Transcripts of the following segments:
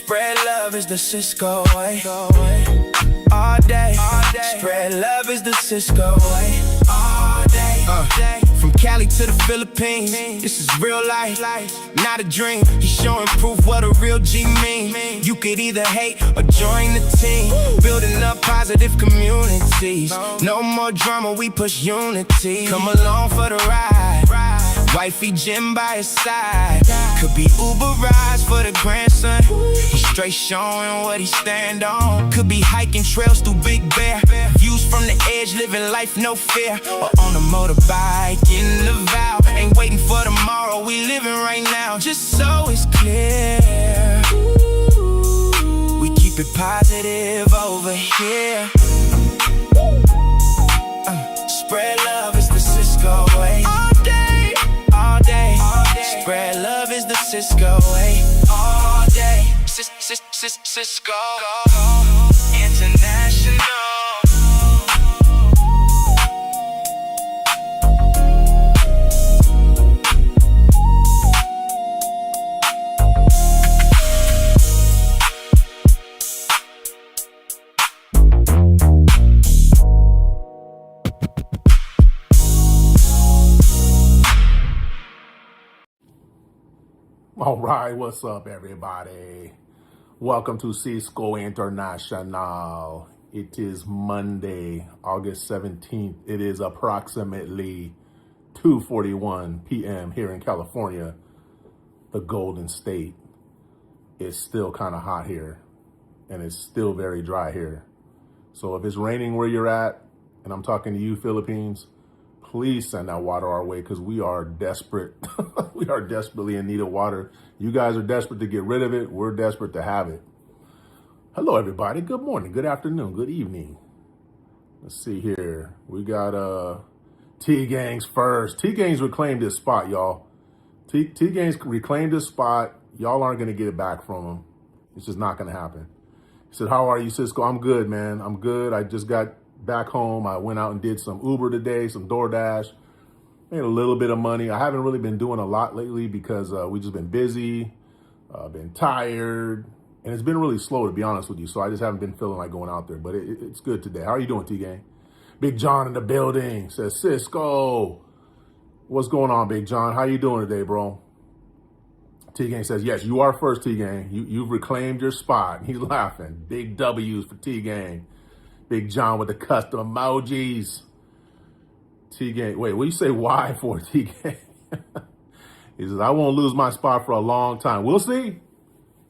Spread love is the Sisco way. All day. Spread love is the Sisco way. All day. From Cali to the Philippines, this is real life, not a dream. He's showing proof what a real G mean. You could either hate or join the team, building up positive communities. No more drama, we push unity. Come along for the ride. Wifey Jim by his side. Could be Uber rides for the grandson. He's straight showing what he stand on. Could be hiking trails through Big Bear. Views from the edge, living life no fear. Or on a motorbike in the Val. Ain't waiting for tomorrow, we living right now. Just so it's clear, we keep it positive over here. Spread love is the Sisco way. All day. Spread love is the Sisco way. All day. Sisco International. All right, what's up, everybody? Welcome to Sisco International. It is Monday, August 17th. It is approximately 2:41 p.m. here in California, the Golden State. It's still kind of hot here, and it's still very dry here. So if it's raining where you're at, and I'm talking to you, Philippines, please send that water our way because we are desperate. We are desperately in need of water. You guys are desperate to get rid of it. We're desperate to have it. Hello, everybody. Good morning, good afternoon, good evening. Let's see here. We got T-Gangs first. T-Gangs reclaimed his spot, y'all. T-Gangs reclaimed his spot. Y'all aren't going to get it back from him. It's just not going to happen. He said, how are you, Sisco? I'm good, man. I'm good. I just got back home. I went out and did some Uber today, some DoorDash. Made a little bit of money. I haven't really been doing a lot lately because we just been busy, been tired, and it's been really slow, to be honest with you. So I just haven't been feeling like going out there, but it's good today. How are you doing, T-Gang? Big John in the building says, Sisco. What's going on, Big John? How you doing today, bro? T-Gang says, yes, you are first, T-Gang. You've reclaimed your spot. He's laughing. Big W's for T-Gang. Big John with the custom emojis. T-Gang, wait, what do you say why for, T-Gang? He says, I won't lose my spot for a long time. We'll see.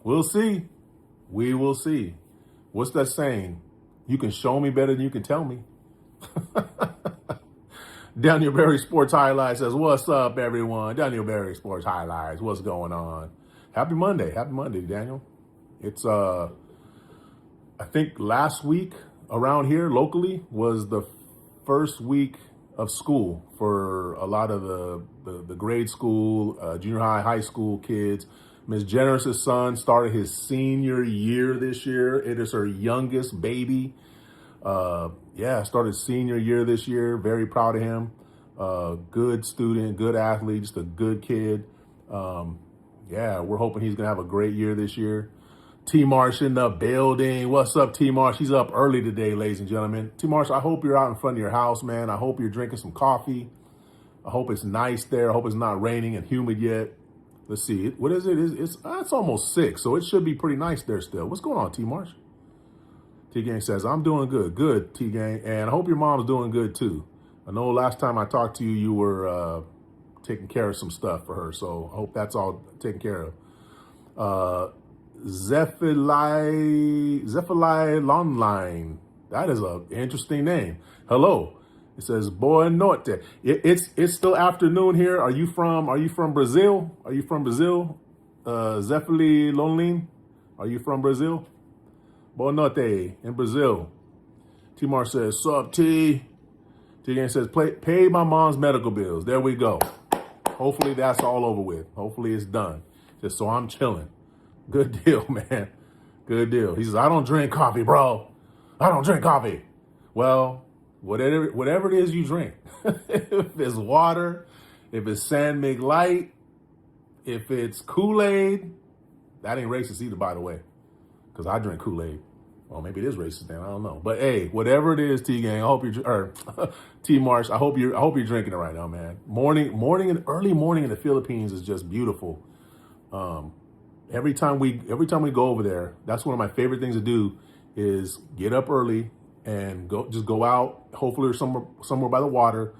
We'll see. We will see. What's that saying? You can show me better than you can tell me. Daniel Berry Sports Highlights says, what's up, everyone? Daniel Berry Sports Highlights, what's going on? Happy Monday. Happy Monday, Daniel. It's, I think last week around here locally was the first week of school for a lot of the grade school, junior high school kids. Ms. Generous's son started his senior year this year. It is her youngest baby. Started senior year this year. Very proud of him. Good student, good athlete, just a good kid. We're hoping he's gonna have a great year this year. T-Marsh in the building. What's up, T-Marsh? He's up early today, ladies and gentlemen. T-Marsh, I hope you're out in front of your house, man. I hope you're drinking some coffee. I hope it's nice there. I hope it's not raining and humid yet. Let's see. What is it? It's almost 6, so it should be pretty nice there still. What's going on, T-Marsh? T-Gang says, I'm doing good. Good, T-Gang. And I hope your mom's doing good, too. I know last time I talked to you, you were taking care of some stuff for her, so I hope that's all taken care of. Zephali Longline. That is an interesting name. Hello. It says Boa Norte. It's still afternoon here. Are you from Brazil? Are you from Brazil? Zephali Longline. Are you from Brazil? Boa Norte in Brazil. T-Mar says, sup, T? T-Gang says, pay my mom's medical bills. There we go. Hopefully that's all over with. Hopefully it's done. Just so I'm chilling. Good deal, man. Good deal. He says, I don't drink coffee, bro. I don't drink coffee. Well, whatever it is you drink, if it's water, if it's San Mig Light, if it's Kool-Aid, that ain't racist either, by the way. because I drink Kool-Aid. Well, maybe it is racist then. I don't know. But hey, whatever it is, T Gang, I hope you're or T Marsh, I hope you're drinking it right now, man. Early morning in the Philippines is just beautiful. Every time we go over there, that's one of my favorite things to do is get up early and go out. Hopefully, somewhere by the water.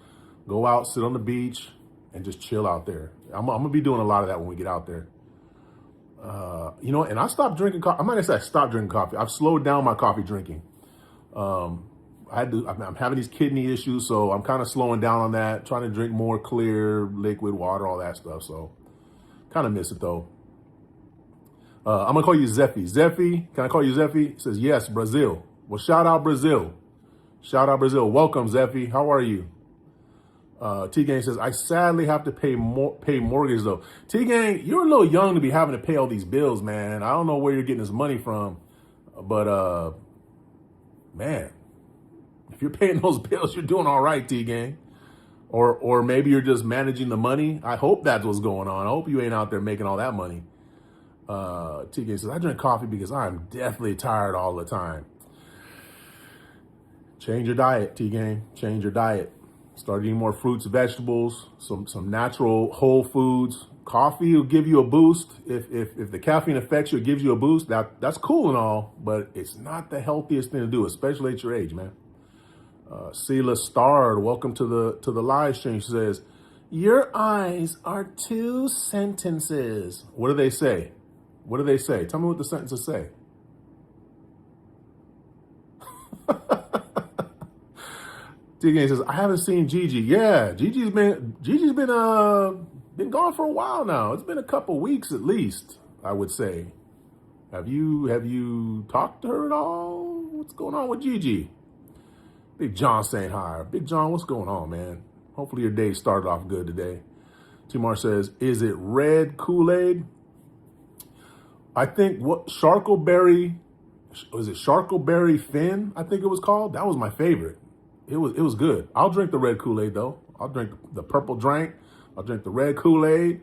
Go out, sit on the beach, and just chill out there. I'm gonna be doing a lot of that when we get out there. And I stopped drinking coffee. I'm not gonna say I stopped drinking coffee. I've slowed down my coffee drinking. I'm having these kidney issues, so I'm kind of slowing down on that. Trying to drink more clear liquid water, all that stuff. So, kind of miss it though. I'm gonna call you Zeffy. Zeffy, can I call you Zeffy? He says yes, Brazil. Well, shout out Brazil. Shout out Brazil. Welcome, Zeffy. How are you? T-Gang says, I sadly have to pay mortgage though. T-Gang, you're a little young to be having to pay all these bills, man. I don't know where you're getting this money from, but man, if you're paying those bills, you're doing all right, T-Gang. Or maybe you're just managing the money. I hope that's what's going on. I hope you ain't out there making all that money. T-Gang says, I drink coffee because I'm definitely tired all the time. Change your diet, T-Gang. Change your diet. Start eating more fruits, vegetables, some natural whole foods. Coffee will give you a boost. If the caffeine affects you, it gives you a boost. That's cool and all, but it's not the healthiest thing to do, especially at your age, man. Sela Starred, welcome to the live stream. She says, your eyes are 2 sentences. What do they say? What do they say? Tell me what the sentences say. T-Gang says, I haven't seen Gigi. Yeah, Gigi's been gone for a while now. It's been a couple weeks at least, I would say. Have you talked to her at all? What's going on with Gigi? Big John saying hi. Big John, what's going on, man? Hopefully your day started off good today. Timar says, is it red Kool-Aid? I think Charcoberry Finn, I think it was called. That was my favorite. It was good. I'll drink the red Kool-Aid though. I'll drink the purple drink. I'll drink the red Kool-Aid.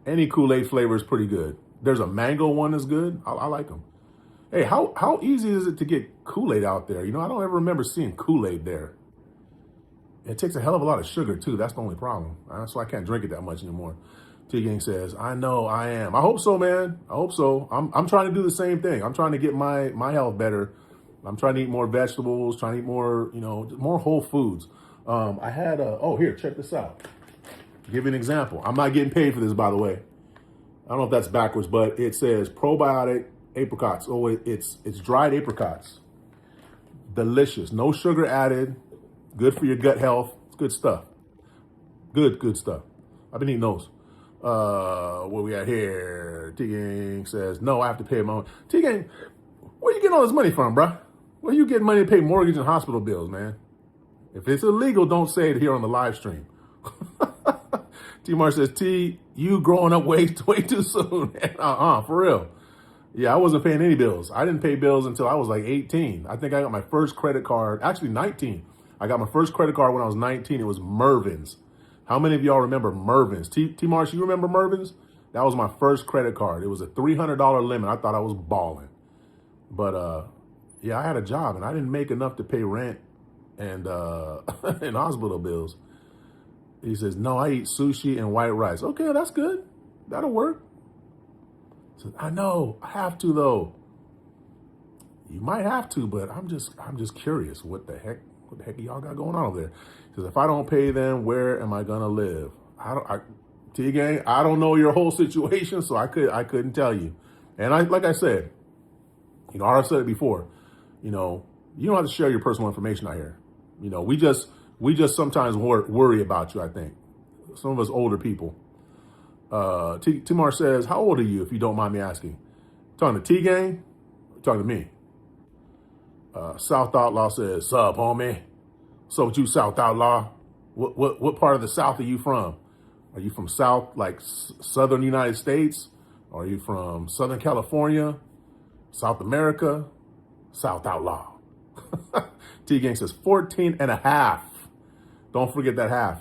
Any Kool-Aid flavor is pretty good. There's a mango one that's good. I like them. Hey, how easy is it to get Kool-Aid out there? You know, I don't ever remember seeing Kool-Aid there. It takes a hell of a lot of sugar too. That's the only problem. So I can't drink it that much anymore. T-Gang says, I know I am. I hope so, man. I hope so. I'm trying to do the same thing. I'm trying to get my health better. I'm trying to eat more vegetables, trying to eat more, more whole foods. I had here, check this out. Give you an example. I'm not getting paid for this, by the way. I don't know if that's backwards, but it says probiotic apricots. Oh, it's dried apricots. Delicious. No sugar added. Good for your gut health. It's good stuff. Good stuff. I've been eating those. What we got here? T-Gang says, no, I have to pay my own. T-Gang, where you getting all this money from, bruh? Where you getting money to pay mortgage and hospital bills, man? If it's illegal, don't say it here on the live stream. T-Mar says, T, you growing up way too soon. For real. Yeah, I wasn't paying any bills. I didn't pay bills until I was like 18. I think I got my first credit card, actually 19. I got my first credit card when I was 19. It was Mervin's. How many of y'all remember Mervin's? T-Marsh, you remember Mervin's? That was my first credit card. It was a $300 limit. I thought I was balling. But yeah, I had a job and I didn't make enough to pay rent and and hospital bills. He says, no, I eat sushi and white rice. Okay, that's good. That'll work. He says, I know, I have to though. You might have to, but I'm just curious. What the heck y'all got going on over there? He says, if I don't pay them, where am I gonna live? T-Gang, I don't know your whole situation, so I couldn't tell you. And like I said, I've said it before, you don't have to share your personal information out here. We just sometimes worry about you, I think. Some of us older people. Timar says, how old are you, if you don't mind me asking? Talking to T-Gang? Talking to me? South Outlaw says, sup, homie? So with you, South Outlaw? What part of the South are you from? Are you from South, like Southern United States? Are you from Southern California? South America? South Outlaw. T-Gang says 14 and a half. Don't forget that half.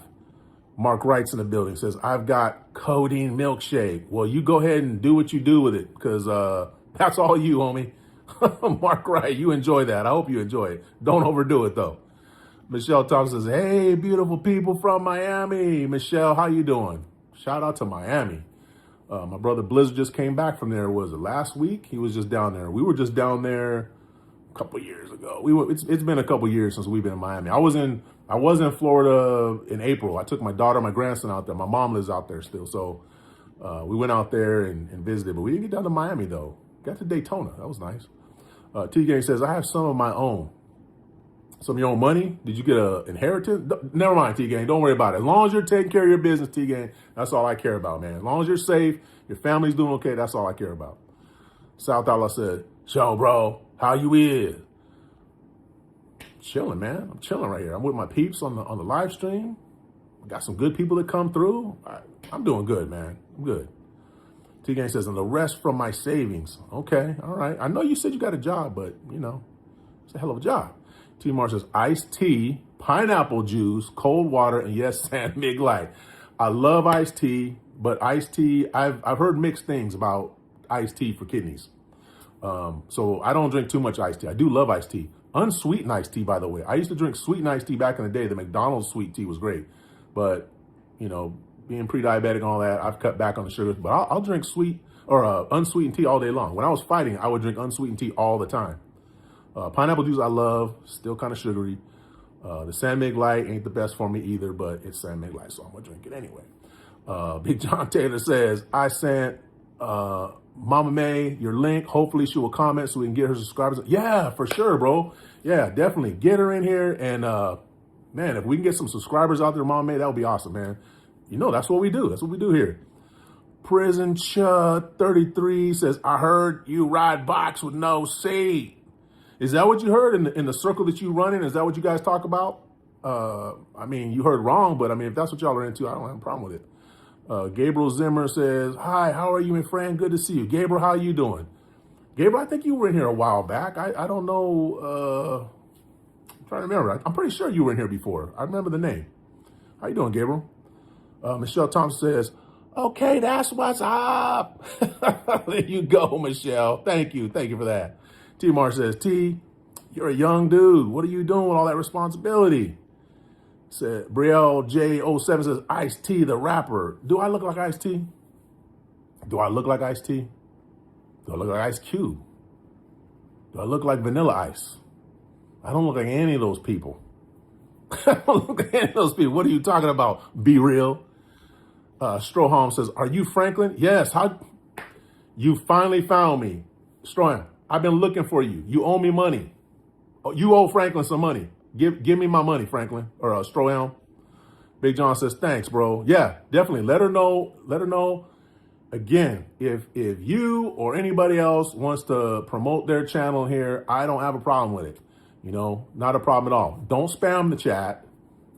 Mark Wright's in the building, says, I've got codeine milkshake. Well, you go ahead and do what you do with it, because That's all you, homie. Mark Wright, you enjoy that. I hope you enjoy it. Don't overdo it, though. Michelle Thompson says, hey, beautiful people from Miami. Michelle, how you doing? Shout out to Miami. My brother Blizzard just came back from there. Was it last week? He was just down there. We were just down there a couple years ago. It's been a couple years since we've been in Miami. I was in Florida in April. I took my daughter, my grandson out there. My mom lives out there still. So we went out there and visited, but we didn't get down to Miami though. Got to Daytona. That was nice. T-Gang says, I have some of my own. Some of your own money? Did you get an inheritance? Never mind, T-Gang. Don't worry about it. As long as you're taking care of your business, T-Gang, that's all I care about, man. As long as you're safe, your family's doing okay, that's all I care about. South Allah said, "Show, bro, how you is?" Chilling, man. I'm chilling right here. I'm with my peeps on the live stream. Got some good people that come through. I'm doing good, man. I'm good. T-Gang says, and the rest from my savings. Okay, all right. I know you said you got a job, but, you know, it's a hell of a job. T-Mar says, iced tea, pineapple juice, cold water, and yes, San Mig Light. I love iced tea, but iced tea, I've heard mixed things about iced tea for kidneys. So I don't drink too much iced tea. I do love iced tea. Unsweetened iced tea, by the way. I used to drink sweetened iced tea back in the day. The McDonald's sweet tea was great. But, you know, being pre-diabetic and all that, I've cut back on the sugars. But I'll drink sweet or unsweetened tea all day long. When I was fighting, I would drink unsweetened tea all the time. Pineapple juice I love, still kind of sugary. The San Mig Light ain't the best for me either, but it's San Mig Light, so I'm going to drink it anyway. Big John Taylor says, I sent Mama May your link. Hopefully she will comment so we can get her subscribers. Yeah, for sure, bro. Yeah, definitely. Get her in here. And, man, if we can get some subscribers out there, Mama May, that would be awesome, man. You know, that's what we do. That's what we do here. Prison Chud 33 says, I heard you ride bikes with no seat. Is that what you heard in the circle that you run in? Is that what you guys talk about? I mean, you heard wrong, but I mean, if that's what y'all are into, I don't have a problem with it. Gabriel Zimmer says, hi, how are you, my friend? Good to see you. Gabriel, how are you doing? Gabriel, I think you were in here a while back. I don't know. I'm trying to remember. I'm pretty sure you were in here before. I remember the name. How you doing, Gabriel? Michelle Thompson says, okay, that's what's up. There you go, Michelle. Thank you. Thank you for that. T-Mar says, T, you're a young dude. What are you doing with all that responsibility? Said Brielle J07 says, Ice-T, the rapper. Do I look like Ice-T? Do I look like Ice-T? Do I look like Ice Cube? Do I look like Vanilla Ice? I don't look like any of those people. I don't look like any of those people. What are you talking about? Be real. Stroham says, are you Franklin? Yes. How? You finally found me. Stroham, I've been looking for you. You owe me money. Oh, you owe Franklin some money. Give me my money, Franklin, or Stroham. Big John says, thanks, bro. Yeah, definitely. Let her know. Let her know. Again, if you or anybody else wants to promote their channel here, I don't have a problem with it. You know, not a problem at all. Don't spam the chat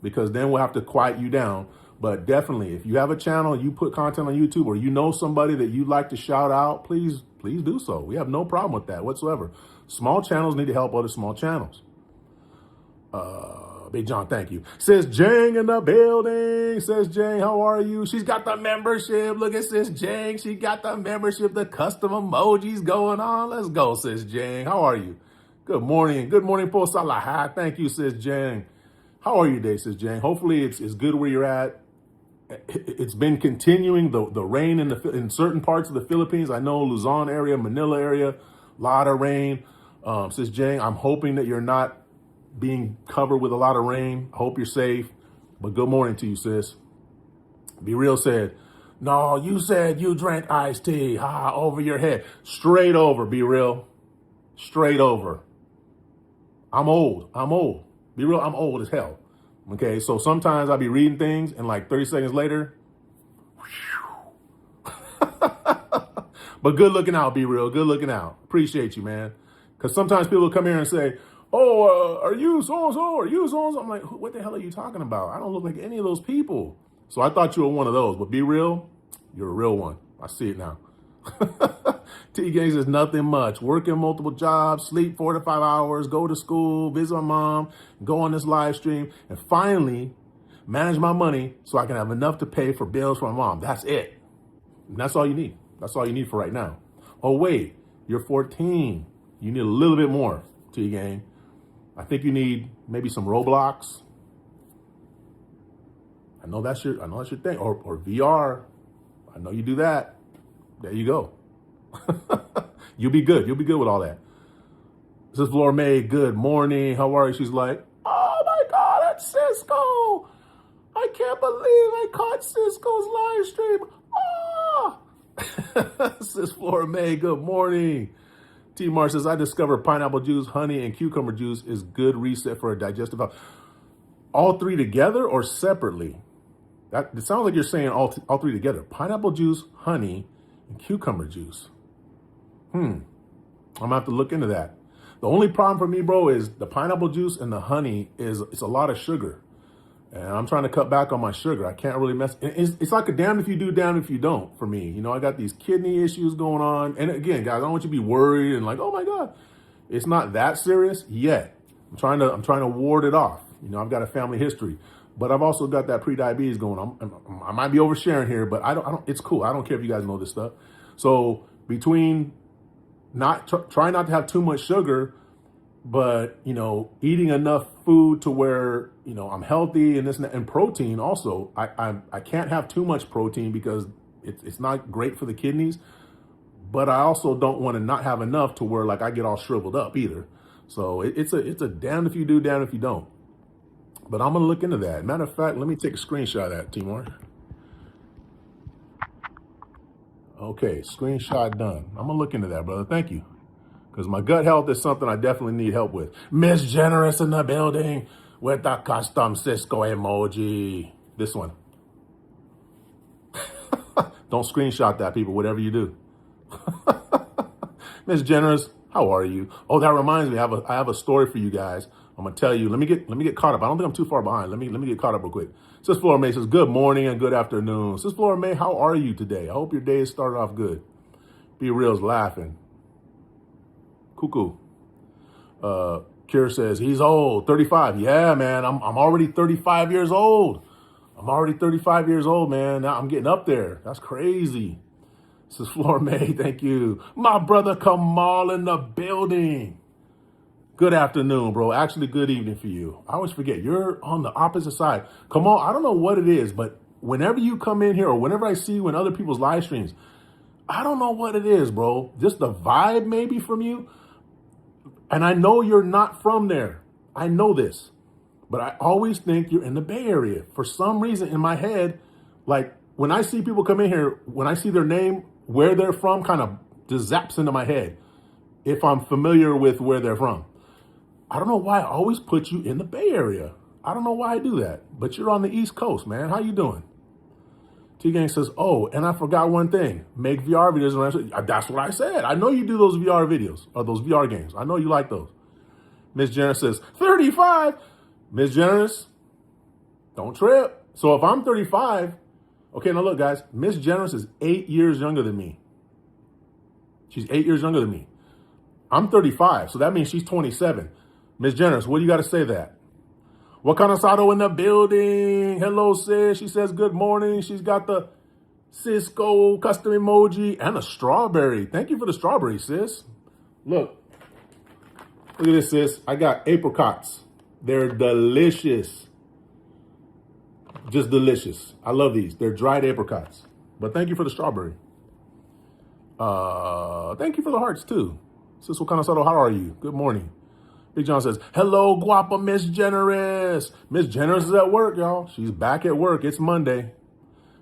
because then we'll have to quiet you down. But definitely, if you have a channel, you put content on YouTube, or you know somebody that you'd like to shout out, please do so. We have no problem with that whatsoever. Small channels need to help other small channels. Big John, thank you. Sis Jang in the building. Sis Jang, how are you? She's got the membership. Look at Sis Jang. She got the membership, the custom emojis going on. Let's go, Sis Jang. How are you? Good morning. Good morning, Po Salaha. Thank you, Sis Jang. How are you today, Sis Jang? Hopefully it's good where you're at. It's been continuing, the rain in certain parts of the Philippines. I know Luzon area, Manila area, a lot of rain. Sis Jang, I'm hoping that you're not being covered with a lot of rain. I hope you're safe. But good morning to you, sis. Be Real said, no, you said you drank iced tea. Ha, over your head. Straight over, Be Real. Straight over. I'm old. Be Real, I'm old as hell. Okay, so sometimes I'll be reading things and like 30 seconds later, but good looking out, Be Real. Good looking out. Appreciate you, man. Because sometimes people come here and say, oh, are you so-and-so? Are you so-and-so? I'm like, what the hell are you talking about? I don't look like any of those people. So I thought you were one of those. But Be Real, you're a real one. I see it now. T-Gang says nothing much. Working multiple jobs, sleep 4 to 5 hours, go to school, visit my mom, go on this live stream, and finally manage my money so I can have enough to pay for bills for my mom. That's it. And that's all you need. That's all you need for right now. Oh, wait. You're 14. You need a little bit more to your game. I think you need maybe some Roblox. I know that's your thing. Or VR. I know you do that. There you go. You'll be good. You'll be good with all that. This is Flora May. Good morning. How are you? She's like, oh my God, that's Sisco. I can't believe I caught Sisco's live stream. Oh. Sis Flora May, good morning. T. Mar says, I discovered pineapple juice, honey, and cucumber juice is good reset for a digestive health. All three together or separately? It sounds like you're saying all three together. Pineapple juice, honey, and cucumber juice. I'm gonna have to look into that. The only problem for me, bro, is the pineapple juice and the honey it's a lot of sugar. And I'm trying to cut back on my sugar. I can't really mess. It's like a damn if you do, damn if you don't for me. You know, I got these kidney issues going on. And again, guys, I don't want you to be worried and like, oh my God, it's not that serious yet. I'm trying to ward it off. You know, I've got a family history, but I've also got that pre-diabetes going on. I might be oversharing here, but I don't, it's cool. I don't care if you guys know this stuff. So between trying not to have too much sugar, but, you know, eating enough food to where, you know, I'm healthy and this and protein also. I can't have too much protein because it's not great for the kidneys, but I also don't want to not have enough to where like I get all shriveled up either. So it's a damn if you do, damn if you don't. But I'm going to look into that. Matter of fact, let me take a screenshot of that, Timor. Okay, screenshot done. I'm going to look into that, brother. Thank you. Because my gut health is something I definitely need help with. Miss Generous in the building with the custom Sisco emoji. This one. Don't screenshot that, people, whatever you do. Miss Generous, how are you? Oh, that reminds me, I have a story for you guys. I'm gonna tell you. Let me get caught up. I don't think I'm too far behind. Let me get caught up real quick. Sis Flora May says, good morning and good afternoon. Sis Flora May, how are you today? I hope your day is started off good. Be Real's laughing. Cuckoo. Kira says, he's old, 35. Yeah, man, I'm already 35 years old. I'm already 35 years old, man. Now I'm getting up there. That's crazy. This is Flora May, thank you. My brother Kamal in the building. Good afternoon, bro. Actually, good evening for you. I always forget, you're on the opposite side. Kamal, I don't know what it is, but whenever you come in here or whenever I see you in other people's live streams, I don't know what it is, bro. Just the vibe maybe from you. And I know you're not from there. I know this. But I always think you're in the Bay Area. For some reason in my head, like when I see people come in here, when I see their name, where they're from kind of just zaps into my head if I'm familiar with where they're from. I don't know why I always put you in the Bay Area. I don't know why I do that. But you're on the East Coast, man. How you doing? T-Gang says, oh, and I forgot one thing. Make VR videos. That's what I said. I know you do those VR videos or those VR games. I know you like those. Miss Generous says, 35. Miss Generous, don't trip. So if I'm 35, okay, now look, guys. Miss Generous is 8 years younger than me. She's 8 years younger than me. I'm 35, so that means she's 27. Miss Generous, what do you got to say that? Wakana Sato in the building. Hello, sis. She says good morning. She's got the Sisco custom emoji and a strawberry. Thank you for the strawberry, sis. Look at this, sis. I got apricots. They're delicious. Just delicious. I love these. They're dried apricots. But thank you for the strawberry. Thank you for the hearts, too. Sis Wakana Sato, how are you? Good morning. Big John says, hello, guapa Miss Generous. Miss Generous is at work, y'all. She's back at work. It's Monday.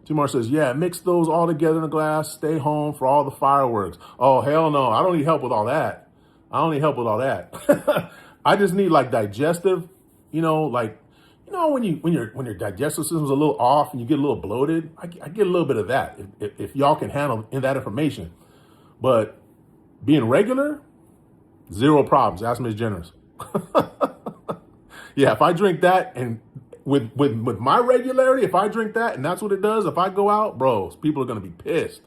Timar says, yeah, mix those all together in a glass. Stay home for all the fireworks. Oh, hell no. I don't need help with all that. I just need like digestive, you know, like, you know, when your digestive system's a little off and you get a little bloated, I get a little bit of that if y'all can handle that information. But being regular, zero problems. Ask Miss Generous. Yeah, if I drink that and with my regularity, if I drink that and that's what it does, if I go out, bro, people are going to be pissed.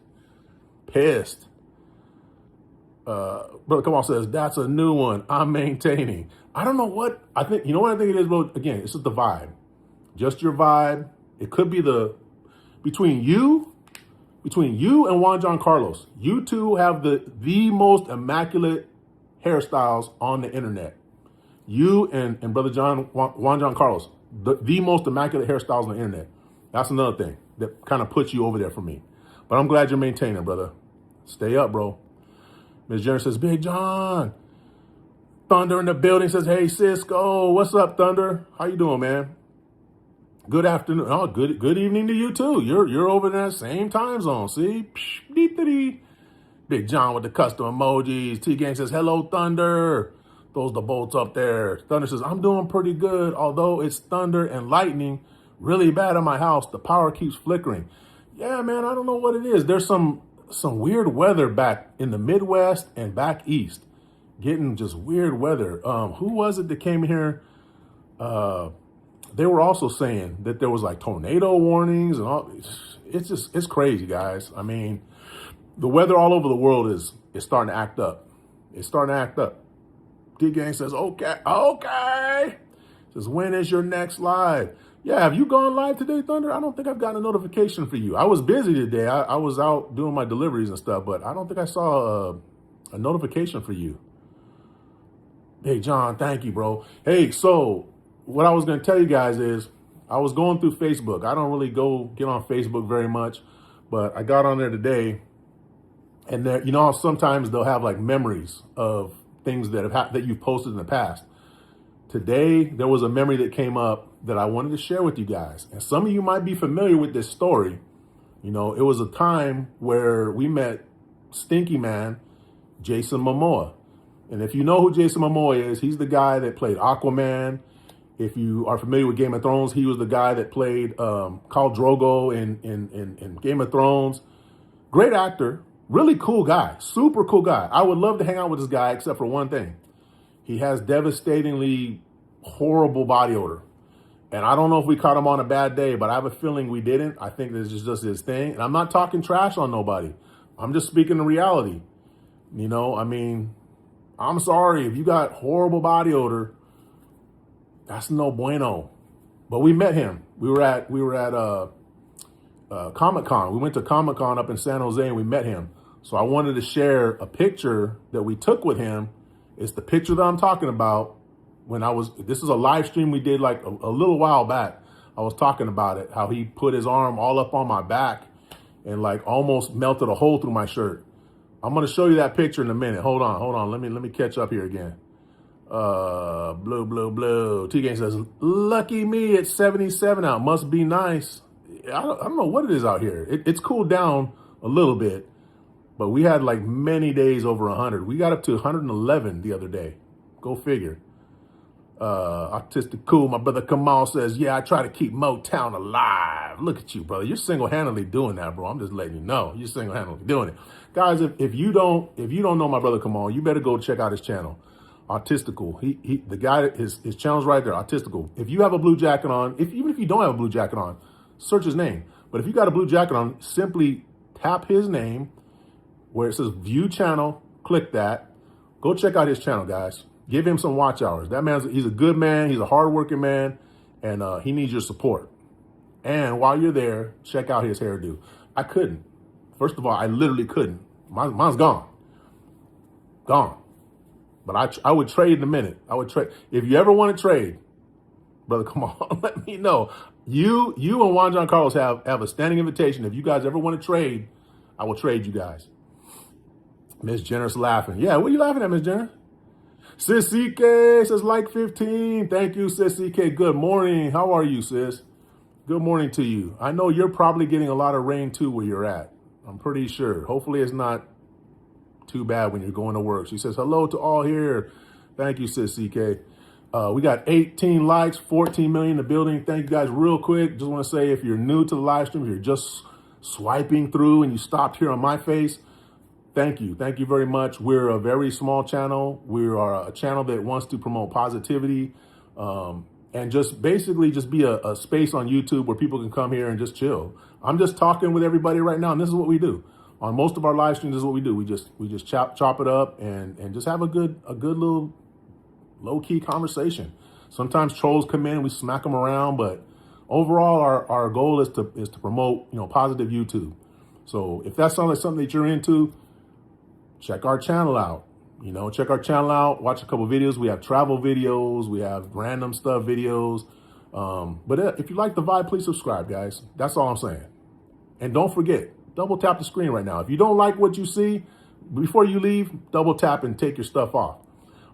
Brother Kamal says, that's a new one. I'm maintaining. I don't know what I think. You know what I think it is, bro? Again, it's just the vibe. Just your vibe. It could be between you between you and Juan John Carlos, you two have the most immaculate hairstyles on the internet. You and brother Juan John Carlos, the most immaculate hairstyles on the internet. That's another thing that kind of puts you over there for me. But I'm glad you're maintaining, brother. Stay up, bro. Ms. Jenner says, Big John. Thunder in the building says, hey, Sisco. What's up, Thunder? How you doing, man? Good afternoon. Oh, good evening to you, too. You're over in that same time zone, see? Big John with the custom emojis. T-Gang says, hello, Thunder. Throws the bolts up there. Thunder says, I'm doing pretty good, although it's thunder and lightning really bad in my house. The power keeps flickering. Yeah, man, I don't know what it is. There's some weird weather back in the Midwest and back east. Getting just weird weather. Who was it that came here? They were also saying that there was like tornado warnings and all. It's crazy, guys. I mean, the weather all over the world is starting to act up. It's starting to act up. D-Gang says, okay. Says, when is your next live? Yeah, have you gone live today, Thunder? I don't think I've gotten a notification for you. I was busy today. I was out doing my deliveries and stuff, but I don't think I saw a notification for you. Hey, John, thank you, bro. Hey, so what I was going to tell you guys is I was going through Facebook. I don't really get on Facebook very much, but I got on there today, and there, you know, sometimes they'll have like memories of things that you've posted in the past. Today, there was a memory that came up that I wanted to share with you guys. And some of you might be familiar with this story. You know, it was a time where we met Stinky Man, Jason Momoa. And if you know who Jason Momoa is, he's the guy that played Aquaman. If you are familiar with Game of Thrones, he was the guy that played Khal Drogo in Game of Thrones. Great actor, really cool guy, super cool guy. I would love to hang out with this guy except for one thing. He has devastatingly horrible body odor. And I don't know if we caught him on a bad day, but I have a feeling we didn't. I think this is just his thing. And I'm not talking trash on nobody. I'm just speaking the reality. You know, I mean, I'm sorry if you got horrible body odor. That's no bueno. But we met him. We were at Comic-Con. We went to Comic-Con up in San Jose and we met him. So I wanted to share a picture that we took with him. It's the picture that I'm talking about. This is a live stream we did like a little while back. I was talking about it, how he put his arm all up on my back and like almost melted a hole through my shirt. I'm going to show you that picture in a minute. Hold on. Let me catch up here again. Blue. T-Gang says, lucky me, it's 77 out. Must be nice. I don't know what it is out here. It's cooled down a little bit, but we had like many days over 100. We got up to 111 the other day. Go figure. Artistic Cool, my brother Kamal says, yeah, I try to keep Motown alive. Look at you, brother. You're single-handedly doing that, bro. I'm just letting you know. You're single-handedly doing it. Guys, if you don't know my brother Kamal, you better go check out his channel. Artistical. The guy, his channel's right there, Artistical. If you have a blue jacket on, even if you don't have a blue jacket on, search his name. But if you got a blue jacket on, simply tap his name where it says view channel, click that. Go check out his channel, guys. Give him some watch hours. That he's a good man. He's a hardworking man, and he needs your support. And while you're there, check out his hairdo. I couldn't. First of all, I literally couldn't. Mine's gone. But I would trade in a minute. I would trade. If you ever want to trade, brother, come on, let me know. You and Juan John Carlos have a standing invitation. If you guys ever want to trade, I will trade you guys. Miss Jenner's laughing. Yeah, what are you laughing at, Miss Jenner? Sis CK says like 15. Thank you, Sis CK. Good morning. How are you, sis? Good morning to you. I know you're probably getting a lot of rain too where you're at. I'm pretty sure. Hopefully it's not too bad when you're going to work. She says hello to all here. Thank you, Sis CK. We got 18 likes, 14 million in the building. Thank you guys real quick. Just want to say if you're new to the live stream, if you're just swiping through and you stopped here on my face, thank you. Thank you very much. We're a very small channel. We are a channel that wants to promote positivity and just basically just be a space on YouTube where people can come here and just chill. I'm just talking with everybody right now, and this is what we do. On most of our live streams, this is what we do. We just chop it up and just have a good little low-key conversation. Sometimes trolls come in and we smack them around, but overall our goal is to promote, positive YouTube. So if that sounds like something that you're into, check our channel out. Check our channel out, watch a couple videos. We have travel videos, we have random stuff videos. But if you like the vibe, please subscribe, guys. That's all I'm saying. And don't forget, double tap the screen right now. If you don't like what you see, before you leave, double tap and take your stuff off.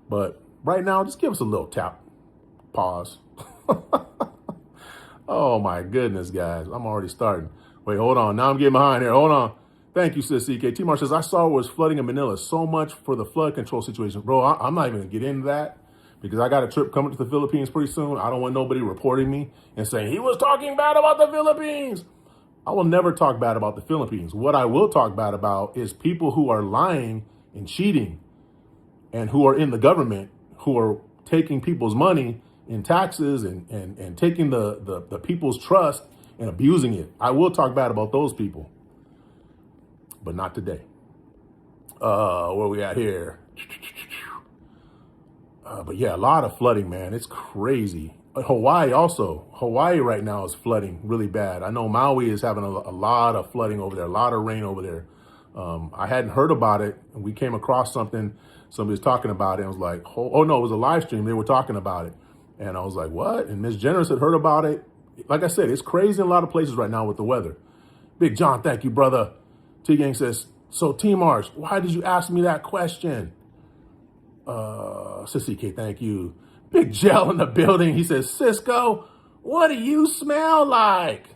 But right now, just give us a little tap. Pause. Oh my goodness, guys. I'm already starting. Wait, hold on. Now I'm getting behind here. Hold on. Thank you, sis CK. T-Mar says, I saw it was flooding in Manila. So much for the flood control situation. Bro, I'm not even going to get into that because I got a trip coming to the Philippines pretty soon. I don't want nobody reporting me and saying he was talking bad about the Philippines. I will never talk bad about the Philippines. What I will talk bad about is people who are lying and cheating and who are in the government, who are taking people's money in taxes and taking the people's trust and abusing it. I will talk bad about those people, but not today. Where we at here? But yeah, a lot of flooding, man. It's crazy. Hawaii also. Hawaii right now is flooding really bad. I know Maui is having a lot of flooding over there, a lot of rain over there. I hadn't heard about it, and we came across something. Somebody was talking about it, and was like, oh no, it was a live stream. They were talking about it. And I was like, what? And Miss Generous had heard about it. Like I said, it's crazy in a lot of places right now with the weather. Big John, thank you, brother. T-Gang says, so T-Mars, why did you ask me that question? Sissy K, thank you. Big Gel in the building. He says, Sisco, what do you smell like?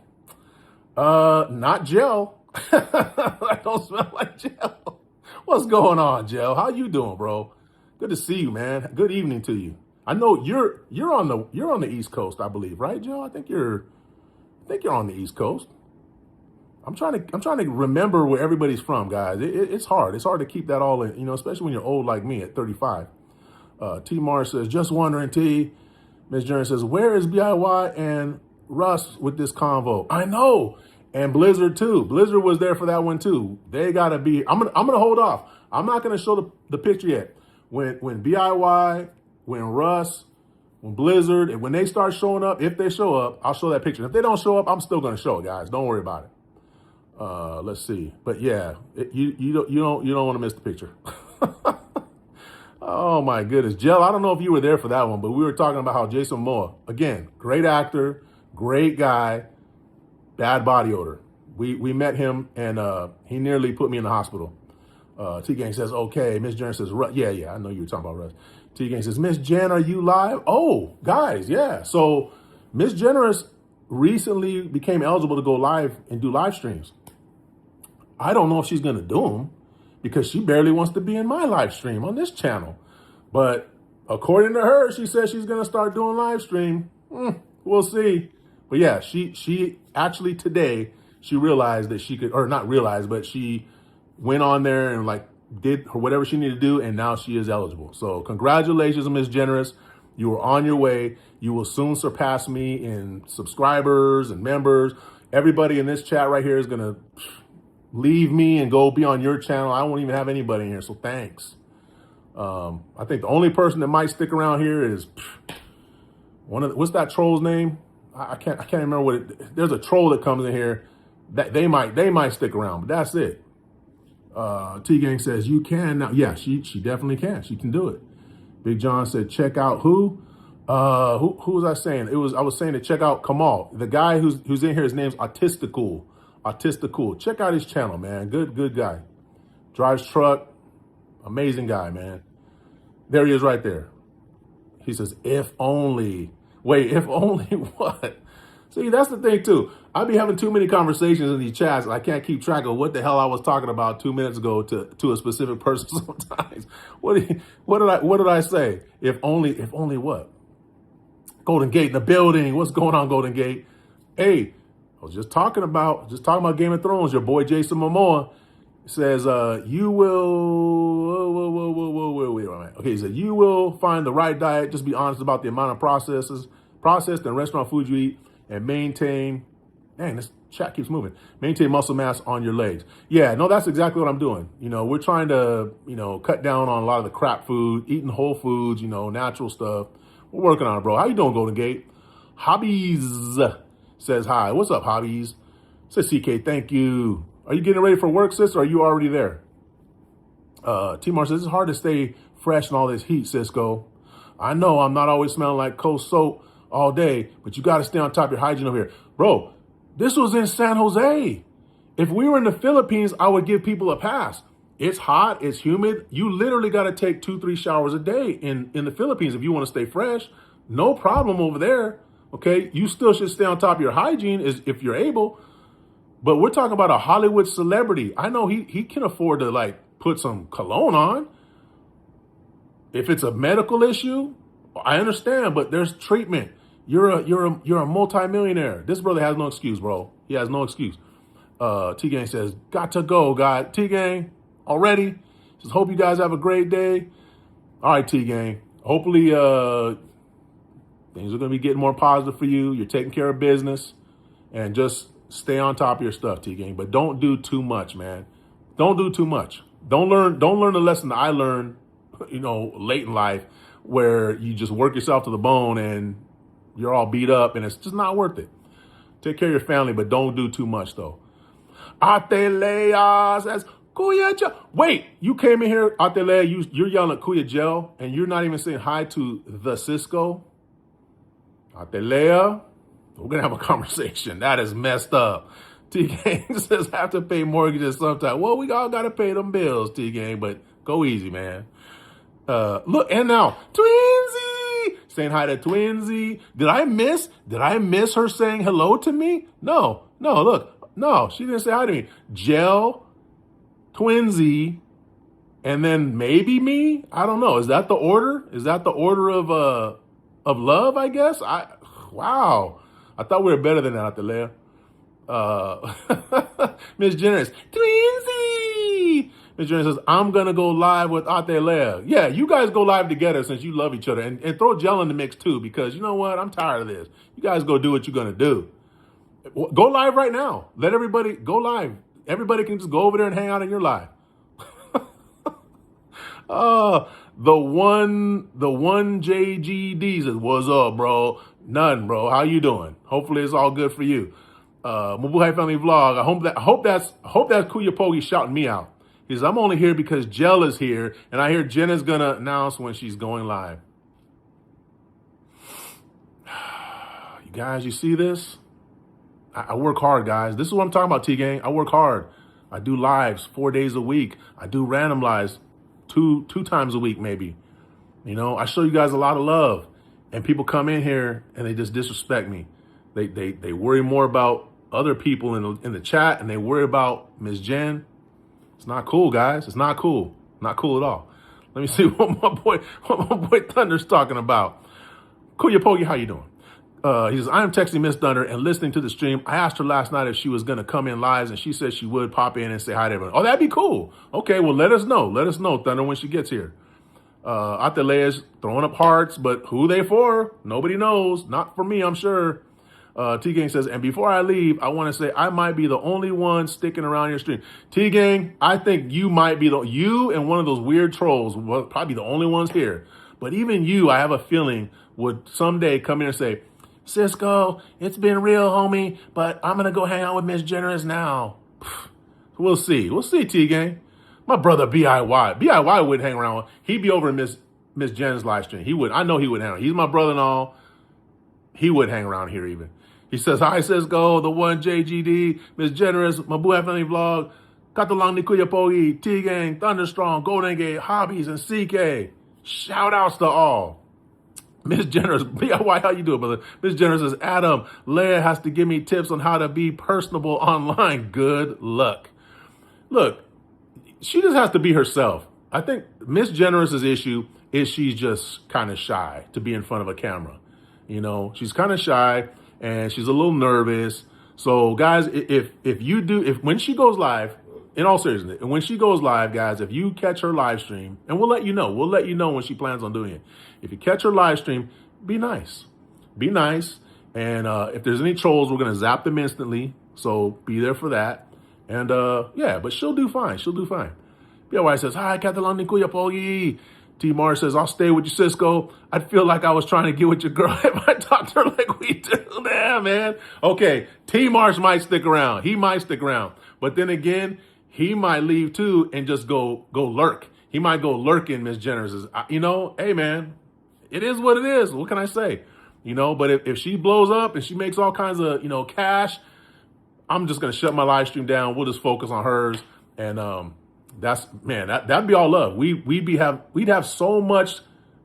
Not gel. I don't smell like gel. What's going on, Gel? How you doing, bro? Good to see you, man. Good evening to you. I know you're on the East Coast, I believe, right, Joe? I think you're on the East Coast. I'm trying to remember where everybody's from, guys. It's hard. It's hard to keep that all in, especially when you're old like me at 35. T. Mars says, just wondering, T. Miss Jern says, where is BIY and Russ with this convo? I know. And Blizzard too. Blizzard was there for that one too. They gotta be. I'm gonna hold off. I'm not gonna show the picture yet. When BIY, when Russ, when Blizzard, and when they start showing up, if they show up, I'll show that picture. If they don't show up, I'm still gonna show it, guys. Don't worry about it. Let's see. But yeah, you don't want to miss the picture. Oh my goodness, Jill. I don't know if you were there for that one, but we were talking about how Jason Momoa, again, great actor, great guy, bad body odor. We met him and he nearly put me in the hospital. T-Gang says, okay. Miss Jen says, yeah, I know you were talking about Russ. T-Gang says, Miss Jen, are you live? Oh, guys, yeah. So Miss Generous recently became eligible to go live and do live streams. I don't know if she's going to do them because she barely wants to be in my live stream on this channel. But according to her, she says she's going to start doing live stream. We'll see. But yeah, she actually today, she realized that she could, or not realized, but she went on there and like did whatever she needed to do. And now she is eligible. So congratulations, Miss Generous. You are on your way. You will soon surpass me in subscribers and members. Everybody in this chat right here is going to leave me and go be on your channel. I won't even have anybody in here. So thanks. I think the only person that might stick around here is what's that troll's name? I can't remember there's a troll that comes in here that they might stick around, but that's it. T-Gang says you can now. Yeah, she definitely can. She can do it. Big John said, check out who was I saying? I was saying to check out Kamal, the guy who's in here. His name's Autisticool. Check out his channel, man. Good guy. Drives truck. Amazing guy, man. There he is right there. He says, if only. Wait, if only what? See, that's the thing too. I be having too many conversations in these chats. I can't keep track of what the hell I was talking about 2 minutes ago to a specific person sometimes. What did I say? If only what? Golden Gate in the building. What's going on, Golden Gate? Hey, I was just talking about Game of Thrones. Your boy Jason Momoa says you will okay, he said you will find the right diet. Just be honest about the amount of processed and restaurant food you eat, and maintain. Dang, this chat keeps moving. Maintain muscle mass on your legs. Yeah, no, that's exactly what I'm doing. We're trying to cut down on a lot of the crap food, eating whole foods, natural stuff. We're working on it, bro. How you doing, Golden Gate? Hobbies says hi. What's up, Hobbies? Says CK, thank you. Are you getting ready for work, sis, or are you already there? T-Mar says, it's hard to stay fresh in all this heat, Sisco. I know I'm not always smelling like cold soap all day, but you got to stay on top of your hygiene over here. Bro, this was in San Jose. If we were in the Philippines, I would give people a pass. It's hot. It's humid. You literally got to take 2-3 showers a day in the Philippines if you want to stay fresh. No problem over there. Okay. You still should stay on top of your hygiene if you're able. But we're talking about a Hollywood celebrity. I know he can afford to like put some cologne on. If it's a medical issue, I understand, but there's treatment. You're a multimillionaire. This brother has no excuse, bro. He has no excuse. T-Gang says, got to go, guys. T-Gang, already. Just hope you guys have a great day. All right, T-Gang. Hopefully things are going to be getting more positive for you. You're taking care of business. And just stay on top of your stuff, T-Gang. But don't do too much, man. Don't do too much. Don't learn the lesson that I learned, late in life, where you just work yourself to the bone and you're all beat up and it's just not worth it. Take care of your family, but don't do too much, though. Atelea says, Kuya Gel. Wait, you came in here, Atelea, you're yelling at Kuya Gel, and you're not even saying hi to the Sisco? Atelea, we're going to have a conversation. That is messed up. T-Gang says, have to pay mortgages sometime. Well, we all got to pay them bills, T-Gang, but go easy, man. Look, and now, Twinsy, saying hi to Twinsy. Did I miss her saying hello to me? No, look, no, she didn't say hi to me. Gel, Twinsy, and then maybe me? I don't know. Is that the order? Is that the order of love, I guess? Wow. I thought we were better than that, Atalea. Miss Generous, Twinsy. Miss Generous says, I'm going to go live with Atelea. Yeah, you guys go live together since you love each other. And throw Gel in the mix, too, because you know what? I'm tired of this. You guys go do what you're going to do. Go live right now. Let everybody go live. Everybody can just go over there and hang out in your live. The one JGD says, what's up, bro? None, bro. How you doing? Hopefully it's all good for you. Momoa Family Vlog. I hope that's Kuya Pogi shouting me out. He says, I'm only here because Gel is here, and I hear Jenna's gonna announce when she's going live. You guys, you see this? I work hard, guys. This is what I'm talking about, T-Gang. I work hard. I do lives 4 days a week. I do random lives two times a week, maybe. I show you guys a lot of love. And people come in here and they just disrespect me. They worry more about other people in the chat, and they worry about Ms. Jen. It's not cool, guys. It's not cool. Not cool at all. Let me see what my boy Thunder's talking about. Kuya Pogi, how you doing? He says, I am texting Miss Thunder and listening to the stream. I asked her last night if she was going to come in live, and she said she would pop in and say hi to everyone. Oh, that'd be cool. Okay, well, let us know. Let us know, Thunder, when she gets here. Atelea's throwing up hearts, but who they for? Nobody knows. Not for me, I'm sure. T-Gang says, and before I leave, I want to say I might be the only one sticking around your stream. T-Gang, I think you might be you and one of those weird trolls will probably be the only ones here. But even you, I have a feeling, would someday come here and say, Sisco, it's been real, homie, but I'm going to go hang out with Miss Generous now. We'll see. We'll see, T-Gang. My brother B.I.Y. B.I.Y. would hang around. He'd be over in Miss Jen's live stream. He would. I know he would hang around. He's my brother and all. He would hang around here even. He says, hi, Sisco, the one JGD, Miss Generous, Momoa Family Vlog, Katalang ni Kuya Pogi, T-Gang, Thunderstrong, Golden Gate, Hobbies, and CK. Shout outs to all. Miss Generous, B.I.Y., how you doing, brother? Miss Generous says, Adam, Leia has to give me tips on how to be personable online. Good luck. Look, she just has to be herself. I think Miss Generous's issue is she's just kind of shy to be in front of a camera. She's kind of shy and she's a little nervous. So guys, when she goes live, in all seriousness, and when she goes live, guys, if you catch her live stream, and we'll let you know when she plans on doing it. If you catch her live stream, be nice. Be nice. And if there's any trolls, we're going to zap them instantly. So be there for that. And but she'll do fine. She'll do fine. B.I.Y. says, hi, Catalan ni Kuya Pogi. T-Mar says, I'll stay with you, Sisco. I'd feel like I was trying to get with your girl if I talked to her like we do. Damn, man. Okay, T-Mars might stick around. He might stick around. But then again, he might leave too and just go lurk. He might go lurk in Miss Jenner's. Hey man, it is what it is. What can I say? But if she blows up and she makes all kinds of, cash, I'm just going to shut my live stream down. We'll just focus on hers. And that'd be all love. We'd have so much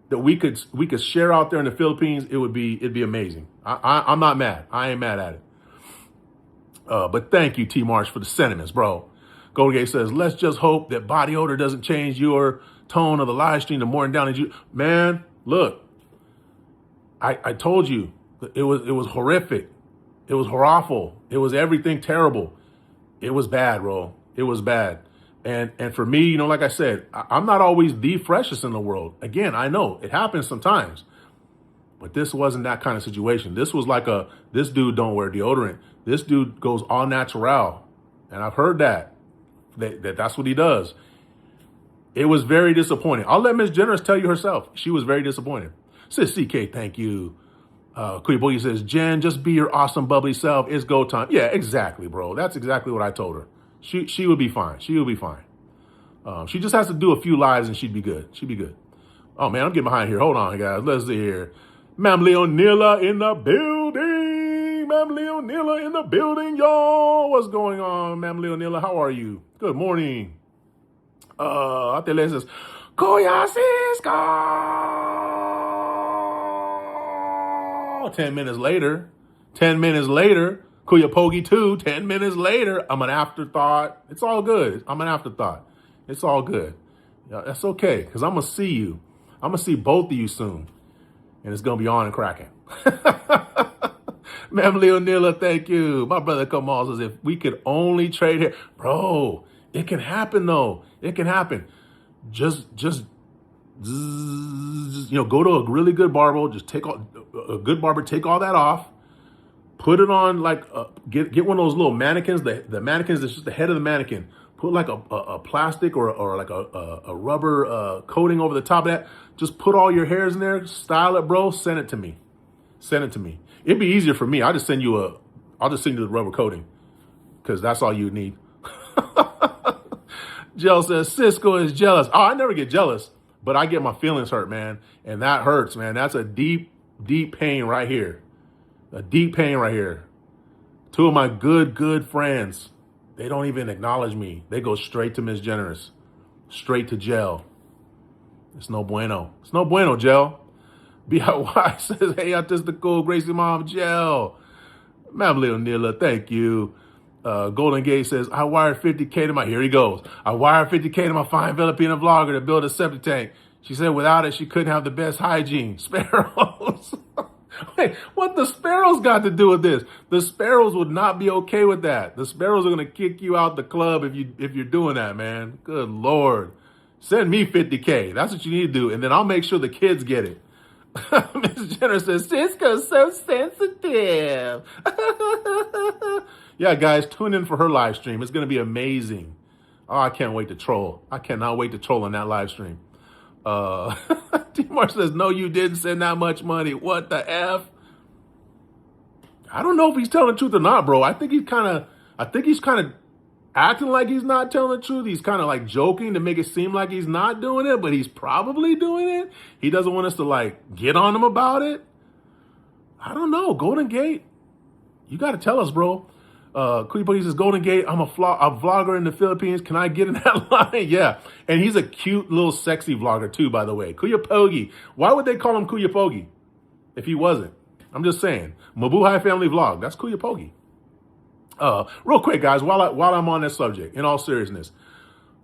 that we could share out there in the Philippines. It'd be amazing. I'm not mad. I ain't mad at it. But thank you, T Marsh, for the sentiments, bro. Golden Gate says, let's just hope that body odor doesn't change your tone of the live stream to more down as you. Man, look, I told you it was horrific. It was horrible. It was everything terrible. It was bad, bro. It was bad. And for me, like I said, I'm not always the freshest in the world. Again, I know it happens sometimes, but this wasn't that kind of situation. This was like this dude don't wear deodorant. This dude goes all natural. And I've heard that's what he does. It was very disappointing. I'll let Miss Jenner tell you herself. She was very disappointed. Says CK, thank you. Queen Boogie says, Jen, just be your awesome, bubbly self. It's go time. Yeah, exactly, bro. That's exactly what I told her. She would be fine. She would be fine. She just has to do a few lives and she'd be good. She'd be good. Oh, man, I'm getting behind here. Hold on, guys. Let's see here. Ma'am Leonilla in the building. Ma'am Leonilla in the building, y'all. What's going on, Ma'am Leonilla? How are you? Good morning. Atele says, Kuya Sisco. 10 minutes later, Kuya Pogi 2, 10 minutes later, I'm an afterthought. It's all good. I'm an afterthought. It's all good. Yeah, that's okay, because I'm going to see you. I'm going to see both of you soon, and it's going to be on and cracking. Ma'am Leonilla, thank you. My brother Kamal says, if we could only trade here. Bro, it can happen, though. It can happen. Just go to a really good barber. Just take all that off. Put it on get one of those little mannequins. The mannequins that's just the head of the mannequin. Put like a plastic or like a rubber coating over the top of that. Just put all your hairs in there. Style it, bro. Send it to me. It'd be easier for me. I'll just send you the rubber coating because that's all you need. Jill says Sisco is jealous. Oh, I never get jealous, but I get my feelings hurt, man, and that hurts, man. That's a deep, deep pain right here. A deep pain right here. Two of my good friends, they don't even acknowledge me. They go straight to Miss Generous, straight to jail. It's no bueno. It's no bueno, jail. BIY says, hey, artistical Gracie Mom, jail. Ma'am Leonilla, thank you. Golden Gate says, I wired 50K to my, here he goes. I wired 50K to my fine Filipino vlogger to build a septic tank. She said without it, she couldn't have the best hygiene. Sparrows. Wait, what the sparrows got to do with this? The sparrows would not be okay with that. The sparrows are going to kick you out the club if you're doing that, man. Good Lord. Send me 50K. That's what you need to do. And then I'll make sure the kids get it. Miss Jenner says, Sisco's so sensitive. Yeah, guys, tune in for her live stream. It's going to be amazing. Oh, I can't wait to troll. I cannot wait to troll on that live stream. T-Mark says, no, you didn't send that much money. What the F? I don't know if he's telling the truth or not, bro. I think he's kind of acting like he's not telling the truth. He's kind of like joking to make it seem like he's not doing it, but he's probably doing it. He doesn't want us to get on him about it. I don't know. Golden Gate, you got to tell us, bro. Creepo says, Golden Gate, I'm a vlogger in the Philippines. Can I get in that line? Yeah. And he's a cute little sexy vlogger too, by the way. Kuya Pogi. Why would they call him Kuya Pogi if he wasn't? I'm just saying. Mabuhay Family Vlog. That's Kuya Pogi. Real quick, guys, while I'm on this subject, in all seriousness,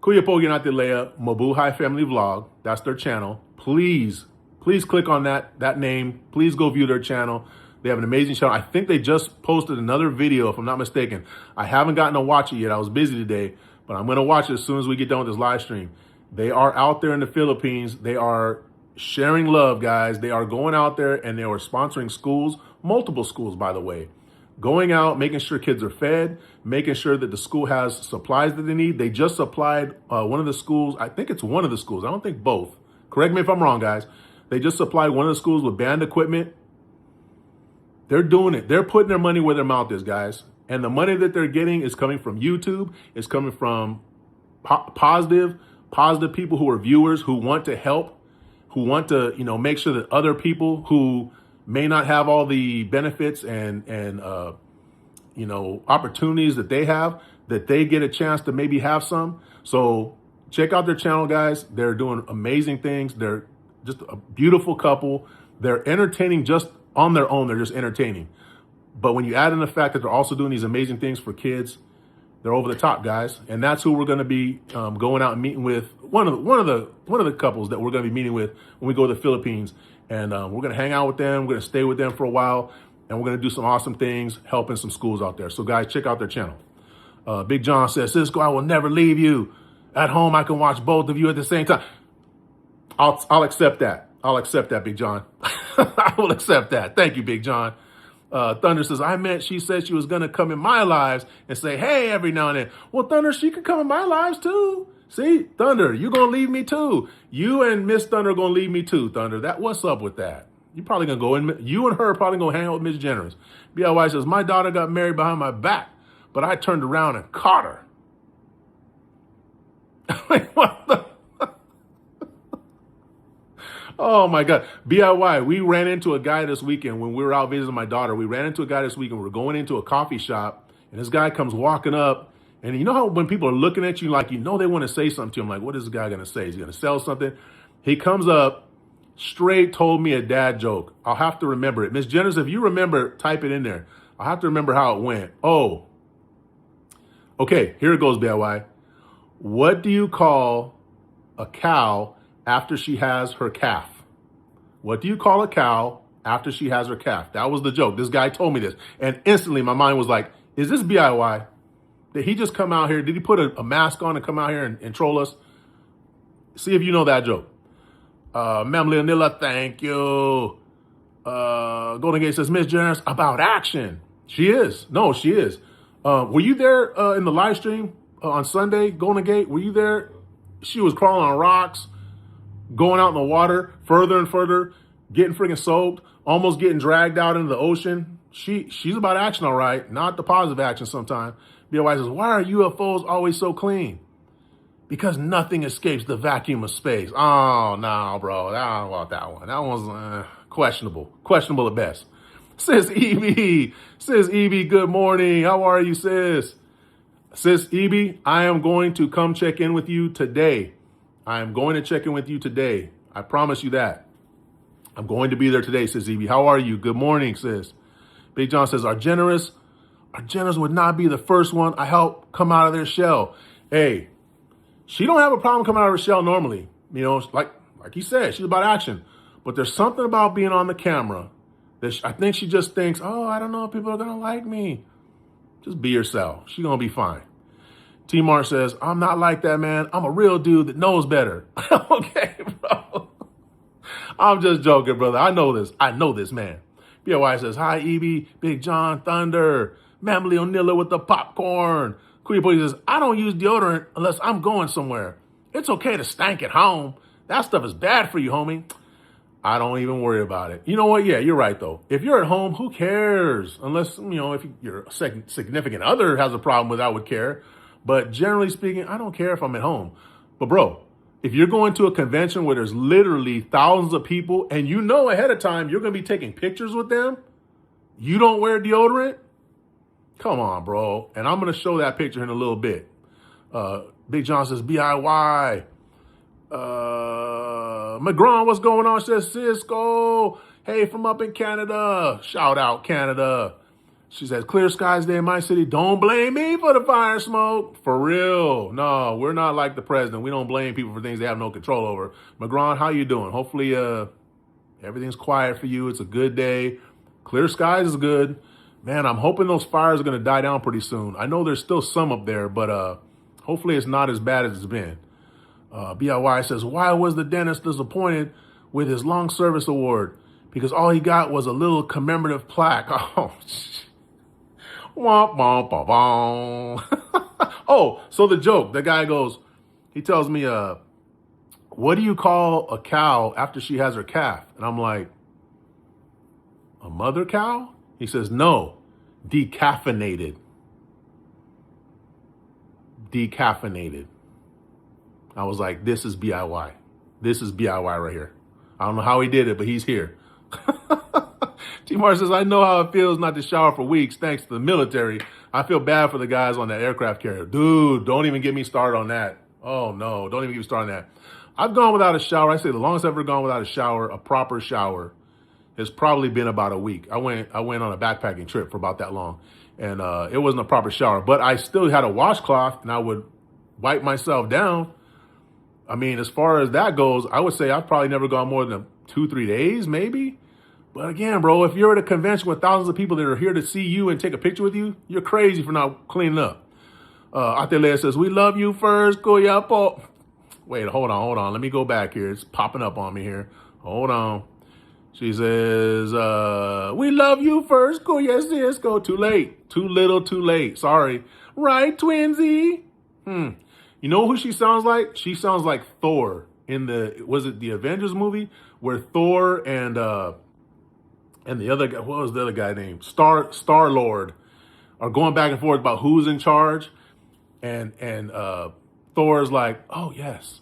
Kuya Pogi and Atilea, Mabuhay Family Vlog. That's their channel. Please click on that name. Please go view their channel. They have an amazing channel. I think they just posted another video, if I'm not mistaken. I haven't gotten to watch it yet. I was busy today, but I'm going to watch it as soon as we get done with this live stream. They are out there in the Philippines. They are sharing love, guys. They are going out there and they are sponsoring schools, multiple schools, by the way. Going out, making sure kids are fed, making sure that the school has supplies that they need. They just supplied one of the schools. I think it's one of the schools. I don't think both. Correct me if I'm wrong, guys. They just supplied one of the schools with band equipment. They're doing it. They're putting their money where their mouth is, guys. And the money that they're getting is coming from YouTube. It's coming from positive people who are viewers, who want to help, who want to, make sure that other people who may not have all the benefits and opportunities that they have, that they get a chance to maybe have some. So check out their channel, guys. They're doing amazing things. They're just a beautiful couple. They're entertaining just on their own. They're just entertaining. But when you add in the fact that they're also doing these amazing things for kids, they're over the top, guys. And that's who we're going to be going out and meeting with. One of the couples that we're going to be meeting with when we go to the Philippines. And we're going to hang out with them. We're going to stay with them for a while. And we're going to do some awesome things, helping some schools out there. So, guys, check out their channel. Big John says, Sisco, I will never leave you. At home, I can watch both of you at the same time. I'll accept that. I'll accept that, Big John. I will accept that. Thank you, Big John. Thunder says, she said she was going to come in my lives and say, hey, every now and then. Well, Thunder, she could come in my lives too. See, Thunder, you're going to leave me too. You and Miss Thunder are going to leave me too, Thunder. What's up with that? You're probably going to go in. You and her are probably going to hang out with Miss Generous. BLY says, my daughter got married behind my back, but I turned around and caught her. Like, what the? Oh, my God. BIY, we ran into a guy this weekend when we were out visiting my daughter. We ran into a guy this weekend. We were going into a coffee shop, and this guy comes walking up. And you know how when people are looking at you, like, they want to say something to him, like, what is this guy going to say? Is he going to sell something? He comes up, straight told me a dad joke. I'll have to remember it. Miss Jennings, if you remember, type it in there. I'll have to remember how it went. Oh, okay, here it goes, BIY. What do you call a cow after she has her calf? What do you call a cow after she has her calf? That was the joke. This guy told me this. And instantly my mind was like, is this BIY? Did he just come out here? Did he put a mask on and come out here and troll us? See if you know that joke. Ma'am Leonilla, thank you. Golden Gate says, Miss Generous, about action. She is. No, she is. Were you there in the live stream on Sunday, Golden Gate? Were you there? She was crawling on rocks, going out in the water further and further, getting freaking soaked, almost getting dragged out into the ocean. She's about action, all right, not the positive action sometimes. BOY says, why are UFOs always so clean? Because nothing escapes the vacuum of space. Oh, no, bro. I don't want that one. That one's questionable. Questionable at best. Sis Evie. Sis Evie, good morning. How are you, sis? Sis Evie, I am going to come check in with you today. I am going to check in with you today. I promise you that. I'm going to be there today, Sis Evie. How are you? Good morning, sis. Big John says, our generous would not be the first one I help come out of their shell. Hey, she don't have a problem coming out of her shell normally. Like he said, she's about action. But there's something about being on the camera that I think she just thinks, oh, I don't know if people are going to like me. Just be yourself. She's going to be fine. T-Mart says, I'm not like that, man. I'm a real dude that knows better. Okay, bro. I'm just joking, brother. I know this, man. BOY says, hi, Evie, Big John, Thunder, Ma'am Leonilla with the popcorn. Queen Pooty says, I don't use deodorant unless I'm going somewhere. It's okay to stank at home. That stuff is bad for you, homie. I don't even worry about it. You know what? Yeah, you're right, though. If you're at home, who cares? Unless, if your significant other has a problem with it, I would care. But generally speaking, I don't care if I'm at home. But, bro, if you're going to a convention where there's literally thousands of people and you know ahead of time you're going to be taking pictures with them, you don't wear deodorant? Come on, bro. And I'm going to show that picture in a little bit. Big John says, BIY. McGraw, what's going on? Says Cisco. Hey, from up in Canada. Shout out, Canada. She says, clear skies day in my city. Don't blame me for the fire smoke. For real. No, we're not like the president. We don't blame people for things they have no control over. McGraw, how you doing? Hopefully everything's quiet for you. It's a good day. Clear skies is good. Man, I'm hoping those fires are going to die down pretty soon. I know there's still some up there, but hopefully it's not as bad as it's been. BIY says, why was the dentist disappointed with his long service award? Because all he got was a little commemorative plaque. Oh, womp, womp, womp, womp. Oh, so the joke, the guy goes, he tells me, what do you call a cow after she has her calf? And I'm like, a mother cow? He says, no, decaffeinated. decaffeinated. I was like, this is BIY. This is BIY right here. I don't know how he did it, but he's here. T-Mar says, I know how it feels not to shower for weeks thanks to the military. I feel bad for the guys on that aircraft carrier. Dude, don't even get me started on that. Oh, no, don't even get me started on that. I've gone without a shower. I say the longest I've ever gone without a shower, a proper shower, has probably been about a week. I went on a backpacking trip for about that long, and it wasn't a proper shower. But I still had a washcloth, and I would wipe myself down. I mean, as far as that goes, I would say I've probably never gone more than 2-3 days, maybe. But again, bro, if you're at a convention with thousands of people that are here to see you and take a picture with you, you're crazy for not cleaning up. Atelea says, we love you first, Kuyapo. Wait, hold on. Let me go back here. It's popping up on me here. Hold on. She says, we love you first, Kuya Sisco. Too late. Too little, too late. Sorry. Right, twinsy? You know who she sounds like? She sounds like Thor in the Avengers movie where Thor and the other guy, what was the other guy named? Star-Lord are going back and forth about who's in charge. And Thor's like, oh, yes,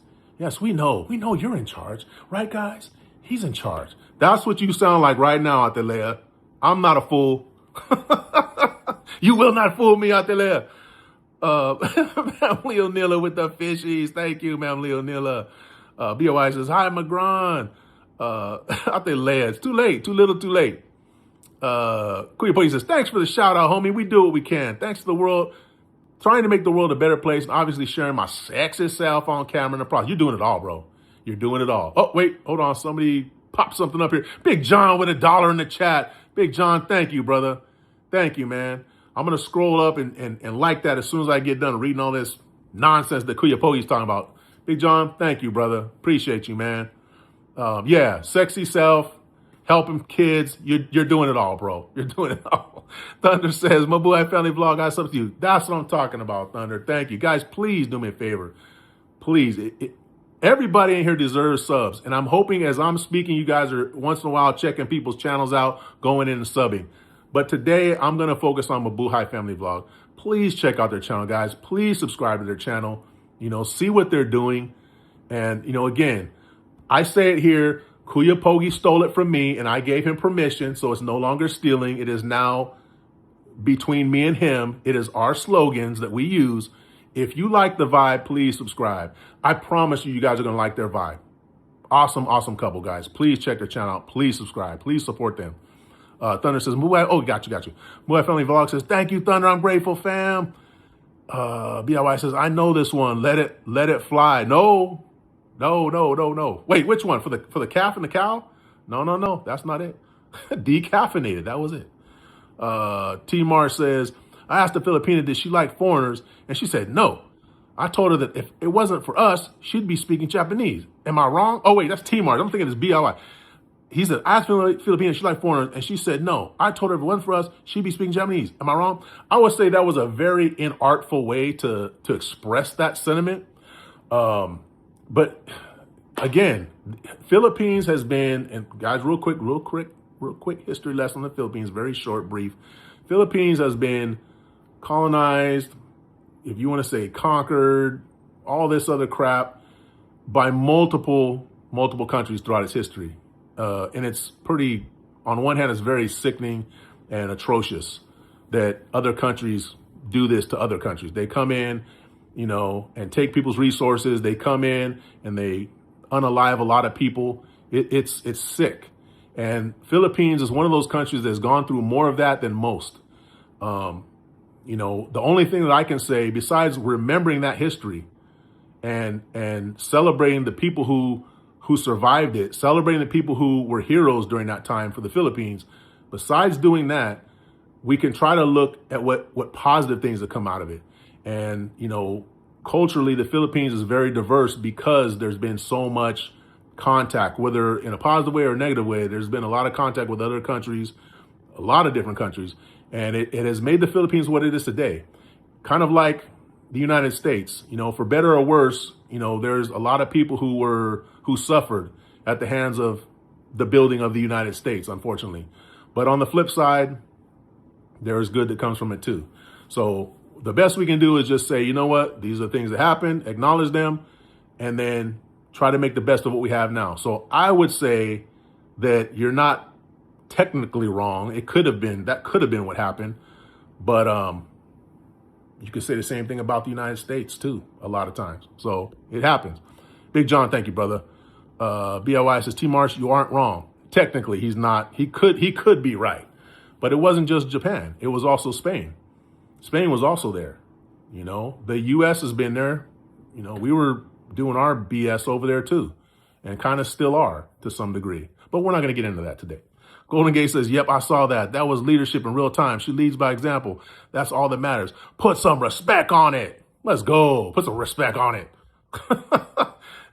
we know you're in charge. Right, guys? He's in charge. That's what you sound like right now, Atelea. I'm not a fool. You will not fool me, Atelea. Ma'am Leonilla with the fishies. Thank you, Ma'am Leonilla. BOI says, hi, McGron. Atelea, it's too late. Too little, too late. Kuya Poi says, thanks for the shout out, homie. We do what we can. Thanks to the world. Trying to make the world a better place, and obviously sharing my sexy self on camera in the process. You're doing it all, bro. You're doing it all. Oh, wait, hold on. Somebody popped something up here. Big John with $1 in the chat. Big John, thank you, brother. Thank you, man. I'm going to scroll up and like that as soon as I get done reading all this nonsense that Kuya Pogi's talking about. Big John, thank you, brother. Appreciate you, man. Yeah, sexy self, helping kids. You're doing it all, bro. You're doing it all. Thunder says, Momoa family vlog, I sub to you. That's what I'm talking about, Thunder. Thank you. Guys, please do me a favor. Please. Everybody in here deserves subs. And I'm hoping as I'm speaking, you guys are once in a while checking people's channels out, going in and subbing. But today, I'm going to focus on Momoa family vlog. Please check out their channel, guys. Please subscribe to their channel. See what they're doing. And, again, I say it here, Kuya Pogi stole it from me, and I gave him permission, so it's no longer stealing. It is now between me and him. It is our slogans that we use. If you like the vibe, please subscribe. I promise you guys are going to like their vibe. Awesome, awesome couple, guys. Please check their channel out. Please subscribe. Please support them. Thunder says, got you. Momoa Family Vlog says, thank you, Thunder. I'm grateful, fam. BIY says, I know this one. Let it fly. No. Wait, which one? For the calf and the cow? No. That's not it. Decaffeinated. That was it. T-Mar says, I asked the Filipina, did she like foreigners? And she said, no. I told her that if it wasn't for us, she'd be speaking Japanese. Am I wrong? Oh, wait, that's T-Mar. I'm thinking it's BIY. He said, I asked Filipina, she liked foreigners. And she said, no. I told her if it wasn't for us, she'd be speaking Japanese. Am I wrong? I would say that was a very inartful way to express that sentiment. But again, Philippines has been, and guys, real quick history lesson on the Philippines, very short, brief. Philippines has been colonized, if you want to say conquered, all this other crap by multiple countries throughout its history. And it's pretty, on one hand, it's very sickening and atrocious that other countries do this to other countries. They come in, and take people's resources. They come in and they unalive a lot of people. It's sick. And Philippines is one of those countries that's gone through more of that than most. The only thing that I can say, besides remembering that history and celebrating the people who survived it, celebrating the people who were heroes during that time for the Philippines, besides doing that, we can try to look at what positive things that come out of it. And, culturally, the Philippines is very diverse because there's been so much contact, whether in a positive way or a negative way. There's been a lot of contact with other countries, a lot of different countries. And it has made the Philippines what it is today. Kind of like the United States, for better or worse, there's a lot of people who suffered at the hands of the building of the United States, unfortunately. But on the flip side, there is good that comes from it too. So, the best we can do is just say, you know what, these are things that happen, acknowledge them, and then try to make the best of what we have now. So I would say that you're not technically wrong. That could have been what happened. But you could say the same thing about the United States too, a lot of times. So it happens. Big John, thank you, brother. BLY says, T Marsh, you aren't wrong. Technically, he's not. He could be right. But it wasn't just Japan. It was also Spain. Spain was also there. You know, the U.S. has been there. You know, we were doing our BS over there too, and kind of still are to some degree. But we're not going to get into that today. Golden Gate says, yep, I saw that. That was leadership in real time. She leads by example. That's all that matters. Put some respect on it. Let's go. Put some respect on it.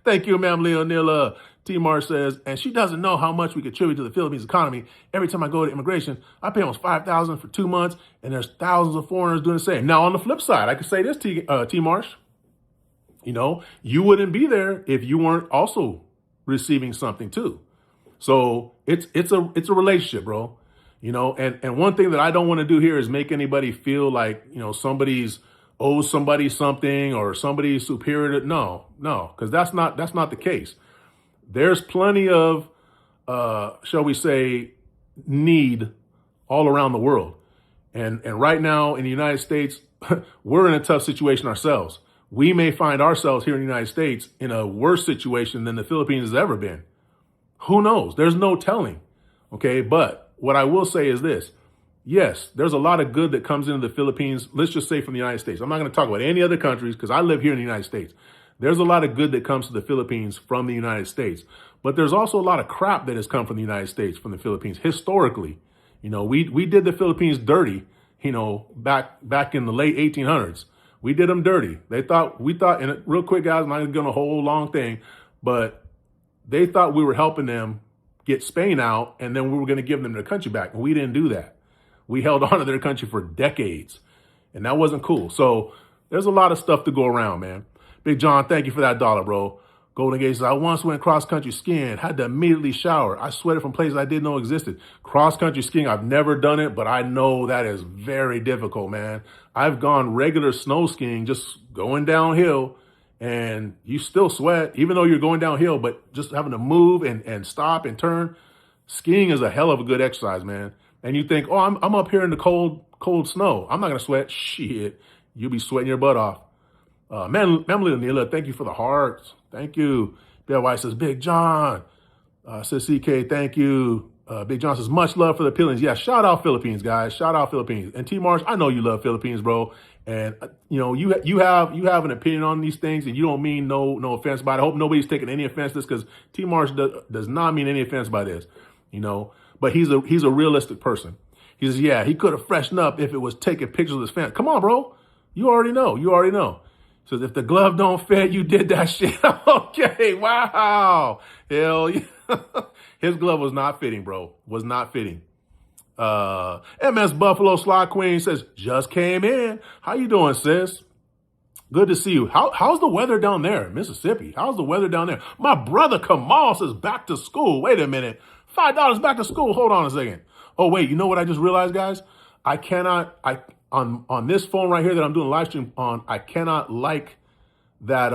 Thank you, ma'am, Leonilla. T. Marsh says, and she doesn't know how much we contribute to the Philippines economy. Every time I go to immigration, I pay almost $5,000 for 2 months, and there's thousands of foreigners doing the same. Now, on the flip side, I could say this, T. Marsh, you know, you wouldn't be there if you weren't also receiving something too. So it's a relationship, bro. You know, and one thing that I don't want to do here is make anybody feel like, you know, somebody's owes somebody something or somebody's superior to, no, because that's not the case. There's plenty of, shall we say, need all around the world. And right now in the United States, we're in a tough situation ourselves. We may find ourselves here in the United States in a worse situation than the Philippines has ever been. Who knows? There's no telling. Okay. But what I will say is this. Yes, there's a lot of good that comes into the Philippines. Let's just say from the United States. I'm not going to talk about any other countries because I live here in the United States. There's a lot of good that comes to the Philippines from the United States. But there's also a lot of crap that has come from the United States, from the Philippines, historically. You know, we did the Philippines dirty, you know, back in the late 1800s. We did them dirty. We thought, and real quick, guys, I'm not going to whole long thing, but they thought we were helping them get Spain out, and then we were going to give them their country back. And we didn't do that. We held on to their country for decades, and that wasn't cool. So there's a lot of stuff to go around, man. Big John, thank you for that $1, bro. Golden Gate says, I once went cross-country skiing, had to immediately shower. I sweated from places I didn't know existed. Cross-country skiing, I've never done it, but I know that is very difficult, man. I've gone regular snow skiing, just going downhill, and you still sweat, even though you're going downhill, but just having to move and stop and turn. Skiing is a hell of a good exercise, man. And you think, oh, I'm up here in the cold snow. I'm not going to sweat. Shit, you'll be sweating your butt off. Mamma Nila, thank you for the hearts. Thank you. Bill White says, Big John. Says CK, thank you. Big John says, much love for the Philippines. Yeah, shout out Philippines, guys. Shout out Philippines. And T Marsh, I know you love Philippines, bro. And you know, you have an opinion on these things, and you don't mean no offense by it. I hope nobody's taking any offense to this, because T Marsh does not mean any offense by this, you know. But he's a realistic person. He says, yeah, he could have freshened up if it was taking pictures of his fans. Come on, bro. You already know. He says, if the glove don't fit, you did that shit. Okay, wow. Hell yeah. His glove was not fitting, bro. Was not fitting. MS Buffalo Slot Queen says, just came in. How you doing, sis? Good to see you. How's the weather down there in Mississippi? How's the weather down there? My brother Kamal says back to school. Wait a minute. $5 back to school. Hold on a second. Oh, wait, you know what I just realized, guys? On this phone right here that I'm doing a live stream on, I cannot like that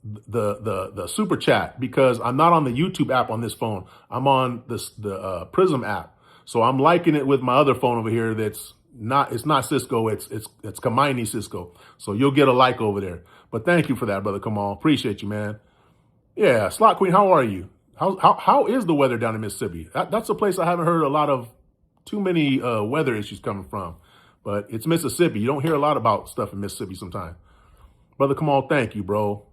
the super chat because I'm not on the YouTube app on this phone. I'm on the Prism app. So I'm liking it with my other phone over here it's not Cisco, it's Kamaini Cisco. So you'll get a like over there. But thank you for that, brother Kamal. Appreciate you, man. Yeah, Slot Queen, how are you? How is the weather down in Mississippi? That's a place I haven't heard a lot of too many weather issues coming from. But it's Mississippi. You don't hear a lot about stuff in Mississippi sometimes. Brother Kamal, thank you, bro.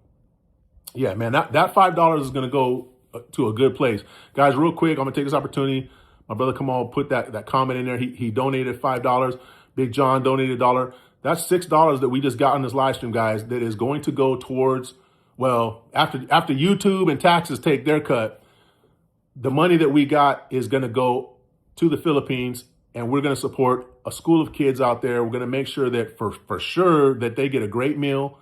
Yeah, man, that $5 is going to go to a good place. Guys, real quick, I'm going to take this opportunity. My brother Kamal put that comment in there. He donated $5. Big John donated $1. That's $6 that we just got on this live stream, guys, that is going to go towards, well, after YouTube and taxes take their cut, the money that we got is going to go to the Philippines, and we're going to support a school of kids out there. We're going to make sure that for sure that they get a great meal,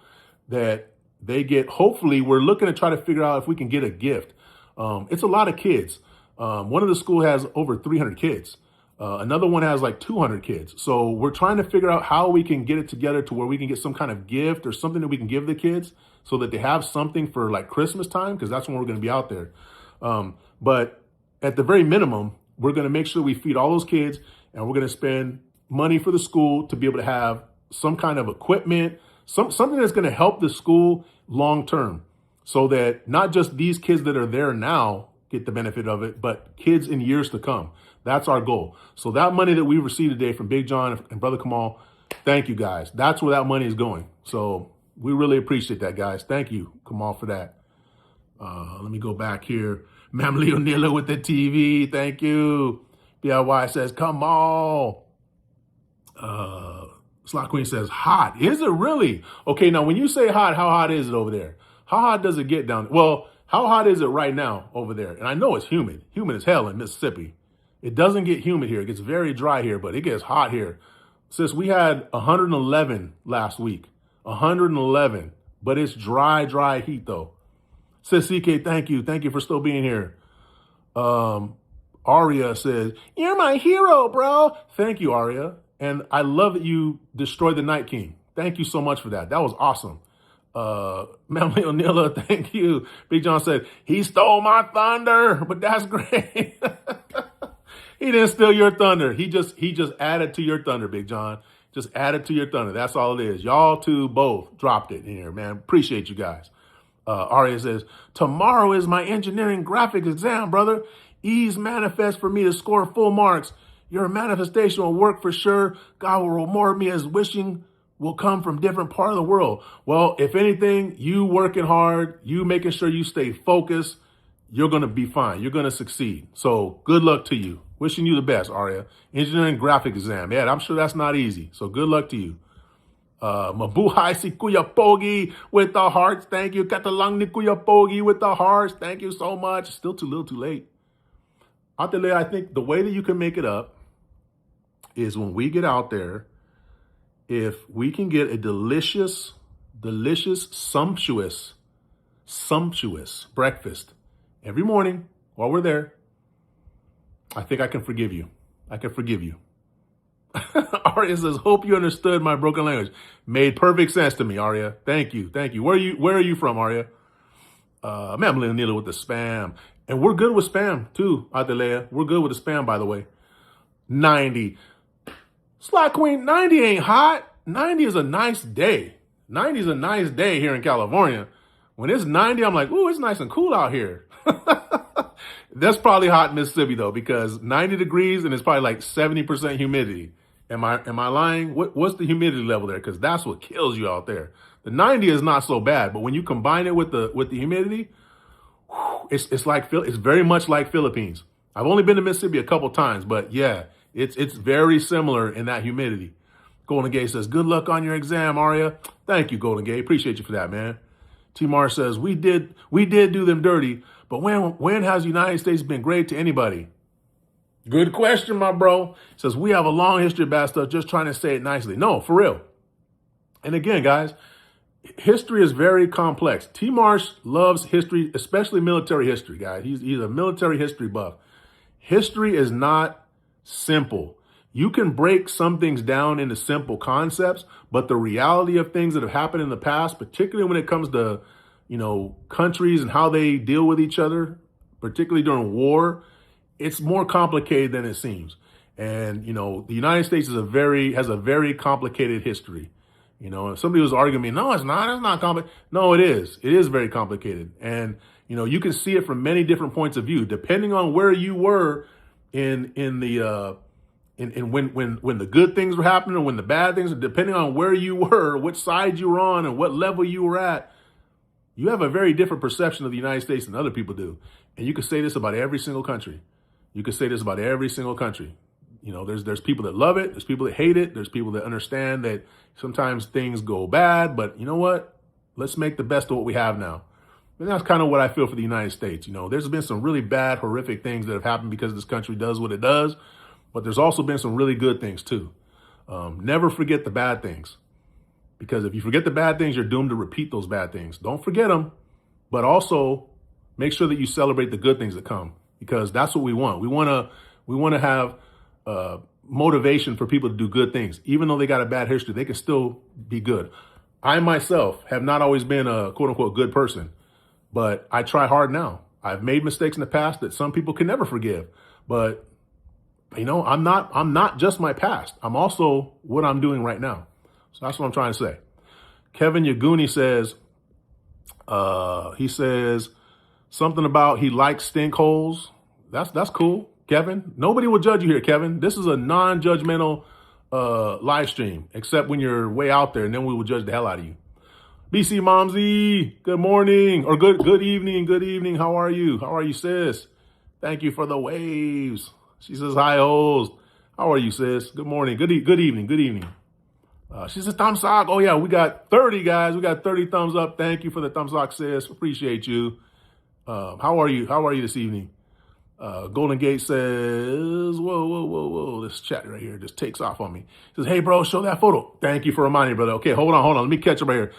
that they get, hopefully, we're looking to try to figure out if we can get a gift. It's a lot of kids. One of the school has over 300 kids. Another one has like 200 kids. So we're trying to figure out how we can get it together to where we can get some kind of gift or something that we can give the kids so that they have something for like Christmas time, because that's when we're going to be out there. But at the very minimum, we're going to make sure we feed all those kids, and we're going to spend money for the school to be able to have some kind of equipment, something that's going to help the school long term, so that not just these kids that are there now get the benefit of it, but kids in years to come. That's our goal. So that money that we received today from Big John and Brother Kamal, thank you guys. That's where that money is going. So we really appreciate that, guys. Thank you, Kamal, for that. Let me go back here. Ma'am Leonilla with the TV. Thank you. BLY says, Kamal. Slot Queen says, hot. Is it really? Okay, now when you say hot, how hot is it over there? How hot does it get down? Well, how hot is it right now over there? And I know it's humid. Humid as hell in Mississippi. It doesn't get humid here. It gets very dry here, but it gets hot here. Sis, we had 111 last week. 111. But it's dry heat though. Sis CK, thank you. Thank you for still being here. Aria says, you're my hero, bro. Thank you, Aria. And I love that you destroyed the Night King. Thank you so much for that. That was awesome. Ma'am Leonilla, thank you. Big John said, he stole my thunder, but that's great. He didn't steal your thunder. He just added to your thunder, Big John. Just added to your thunder. That's all it is. Y'all two both dropped it in here, man. Appreciate you guys. Aria says, tomorrow is my engineering graphics exam, brother. Ease manifest for me to score full marks. Your manifestation will work for sure. God will reward me as wishing will come from different part of the world. Well, if anything, you working hard, you making sure you stay focused, you're going to be fine. You're going to succeed. So good luck to you. Wishing you the best, Aria. Engineering graphic exam. Yeah, I'm sure that's not easy. So good luck to you. Mabuhay si Kuya Pogi with the hearts. Thank you. Katalang ni Kuya Pogi with the hearts. Thank you so much. Still too little, too late. Atele, I think the way that you can make it up is when we get out there, if we can get a delicious, sumptuous breakfast every morning while we're there, I think I can forgive you. I can forgive you. Aria says, hope you understood my broken language. Made perfect sense to me, Aria. Thank you. Thank you. Where are you from, Aria? Ma'am Leonila with the spam. And we're good with spam too, Adelea. We're good with the spam, by the way. 90. Slot Queen, 90 ain't hot. 90 is a nice day. 90 is a nice day here in California. When it's 90, I'm like, ooh, it's nice and cool out here. That's probably hot in Mississippi though, because 90 degrees and it's probably like 70% humidity. Am I lying? What's the humidity level there? Because that's what kills you out there. The 90 is not so bad, but when you combine it with the humidity, it's very much like Philippines. I've only been to Mississippi a couple times, but yeah, it's very similar in that humidity. Golden Gate says, good luck on your exam, Aria. Thank you, Golden Gate. Appreciate you for that, man. T-Mar says, we did do them dirty, but when has the United States been great to anybody? Good question, my bro. Says, we have a long history of bad stuff, just trying to say it nicely. No, for real. And again, guys, history is very complex. T-Marsh loves history, especially military history, guys. He's a military history buff. History is not simple. You can break some things down into simple concepts, but the reality of things that have happened in the past, particularly when it comes to, countries and how they deal with each other, particularly during war, it's more complicated than it seems. And, the United States has a very complicated history. If somebody was arguing me, no, it's not complicated. No, it is. It is very complicated. And, you can see it from many different points of view, depending on where you were when the good things were happening and when the bad things, depending on where you were, which side you were on and what level you were at, you have a very different perception of the United States than other people do. And you can say this about every single country. There's people that love it. There's people that hate it. There's people that understand that sometimes things go bad, but you know what? Let's make the best of what we have now. And that's kind of what I feel for the United States. There's been some really bad, horrific things that have happened because this country does what it does, but there's also been some really good things too. Never forget the bad things, because if you forget the bad things, you're doomed to repeat those bad things. Don't forget them, but also make sure that you celebrate the good things that come, because that's what we want. We want to have motivation for people to do good things. Even though they got a bad history, they can still be good. I myself have not always been a quote unquote good person, but I try hard now. I've made mistakes in the past that some people can never forgive, but I'm not just my past. I'm also what I'm doing right now. So that's what I'm trying to say. Kevin Yaguni says, he says something about he likes stink holes. That's cool, Kevin. Nobody will judge you here, Kevin. This is a non-judgmental live stream, except when you're way out there, and then we will judge the hell out of you. BC Momsy, good morning, or good evening, good evening. How are you? How are you, sis? Thank you for the waves. She says, hi, hoes. How are you, sis? Good morning, good evening, good evening. She says, thumbs up. Oh, yeah, we got 30, guys. We got 30 thumbs up. Thank you for the thumbs up, sis. Appreciate you. How are you? How are you this evening? Golden Gate says, whoa. This chat right here just takes off on me. Says, hey, bro, show that photo. Thank you for reminding me, brother. Okay, hold on. Let me catch up right here.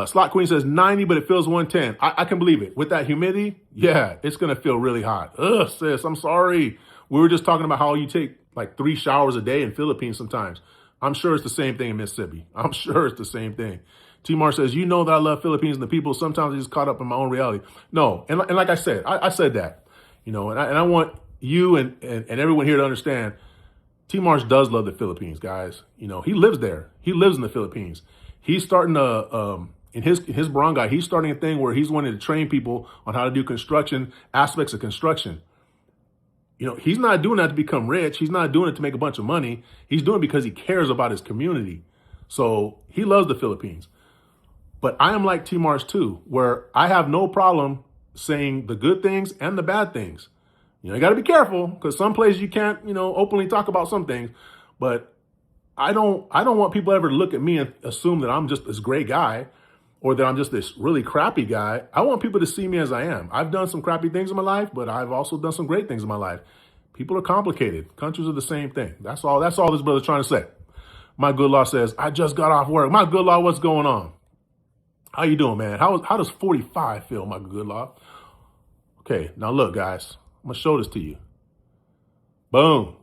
Slot Queen says 90, but it feels 110. I can believe it. With that humidity, yeah, it's going to feel really hot. Ugh, sis, I'm sorry. We were just talking about how you take like 3 showers a day in Philippines sometimes. I'm sure it's the same thing in Mississippi. I'm sure it's the same thing. T-Mar says, you know that I love Philippines and the people. Sometimes I just caught up in my own reality. No, and like I said, I said that, and I want you and everyone here to understand, T-Marsh does love the Philippines, guys. He lives there. He lives in the Philippines. He's starting in his barangay, he's starting a thing where he's wanting to train people on how to do construction, aspects of construction. He's not doing that to become rich. He's not doing it to make a bunch of money. He's doing it because he cares about his community. So he loves the Philippines. But I am like T-Marsh too, where I have no problem saying the good things and the bad things. You got to be careful because some places you can't, openly talk about some things. But I don't want people ever to look at me and assume that I'm just this great guy or that I'm just this really crappy guy. I want people to see me as I am. I've done some crappy things in my life, but I've also done some great things in my life. People are complicated. Countries are the same thing. That's all this brother's trying to say. My good law says, I just got off work. My good law, what's going on? How you doing, man? How does 45 feel, my good law? Okay, now look, guys. I'm going to show this to you. Boom.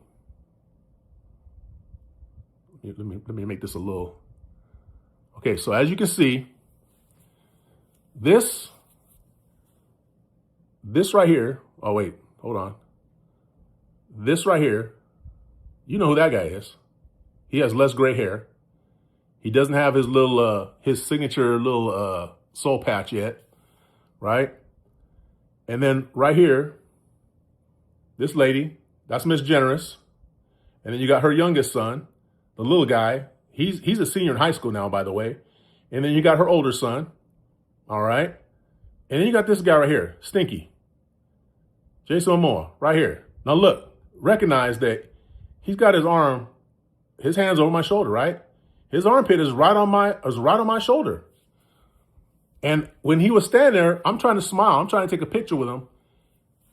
Let me make this a little. Okay, so as you can see, this right here. Oh, wait, hold on. This right here, you know who that guy is. He has less gray hair. He doesn't have his little, his signature little soul patch yet, right? And then right here, this lady, that's Miss Generous. And then you got her youngest son, the little guy. He's a senior in high school now, by the way. And then you got her older son, all right? And then you got this guy right here, Stinky. Jason Momoa, right here. Now look, recognize that he's got his hands over my shoulder, right? His armpit is right on my shoulder. And when he was standing there, I'm trying to smile. I'm trying to take a picture with him.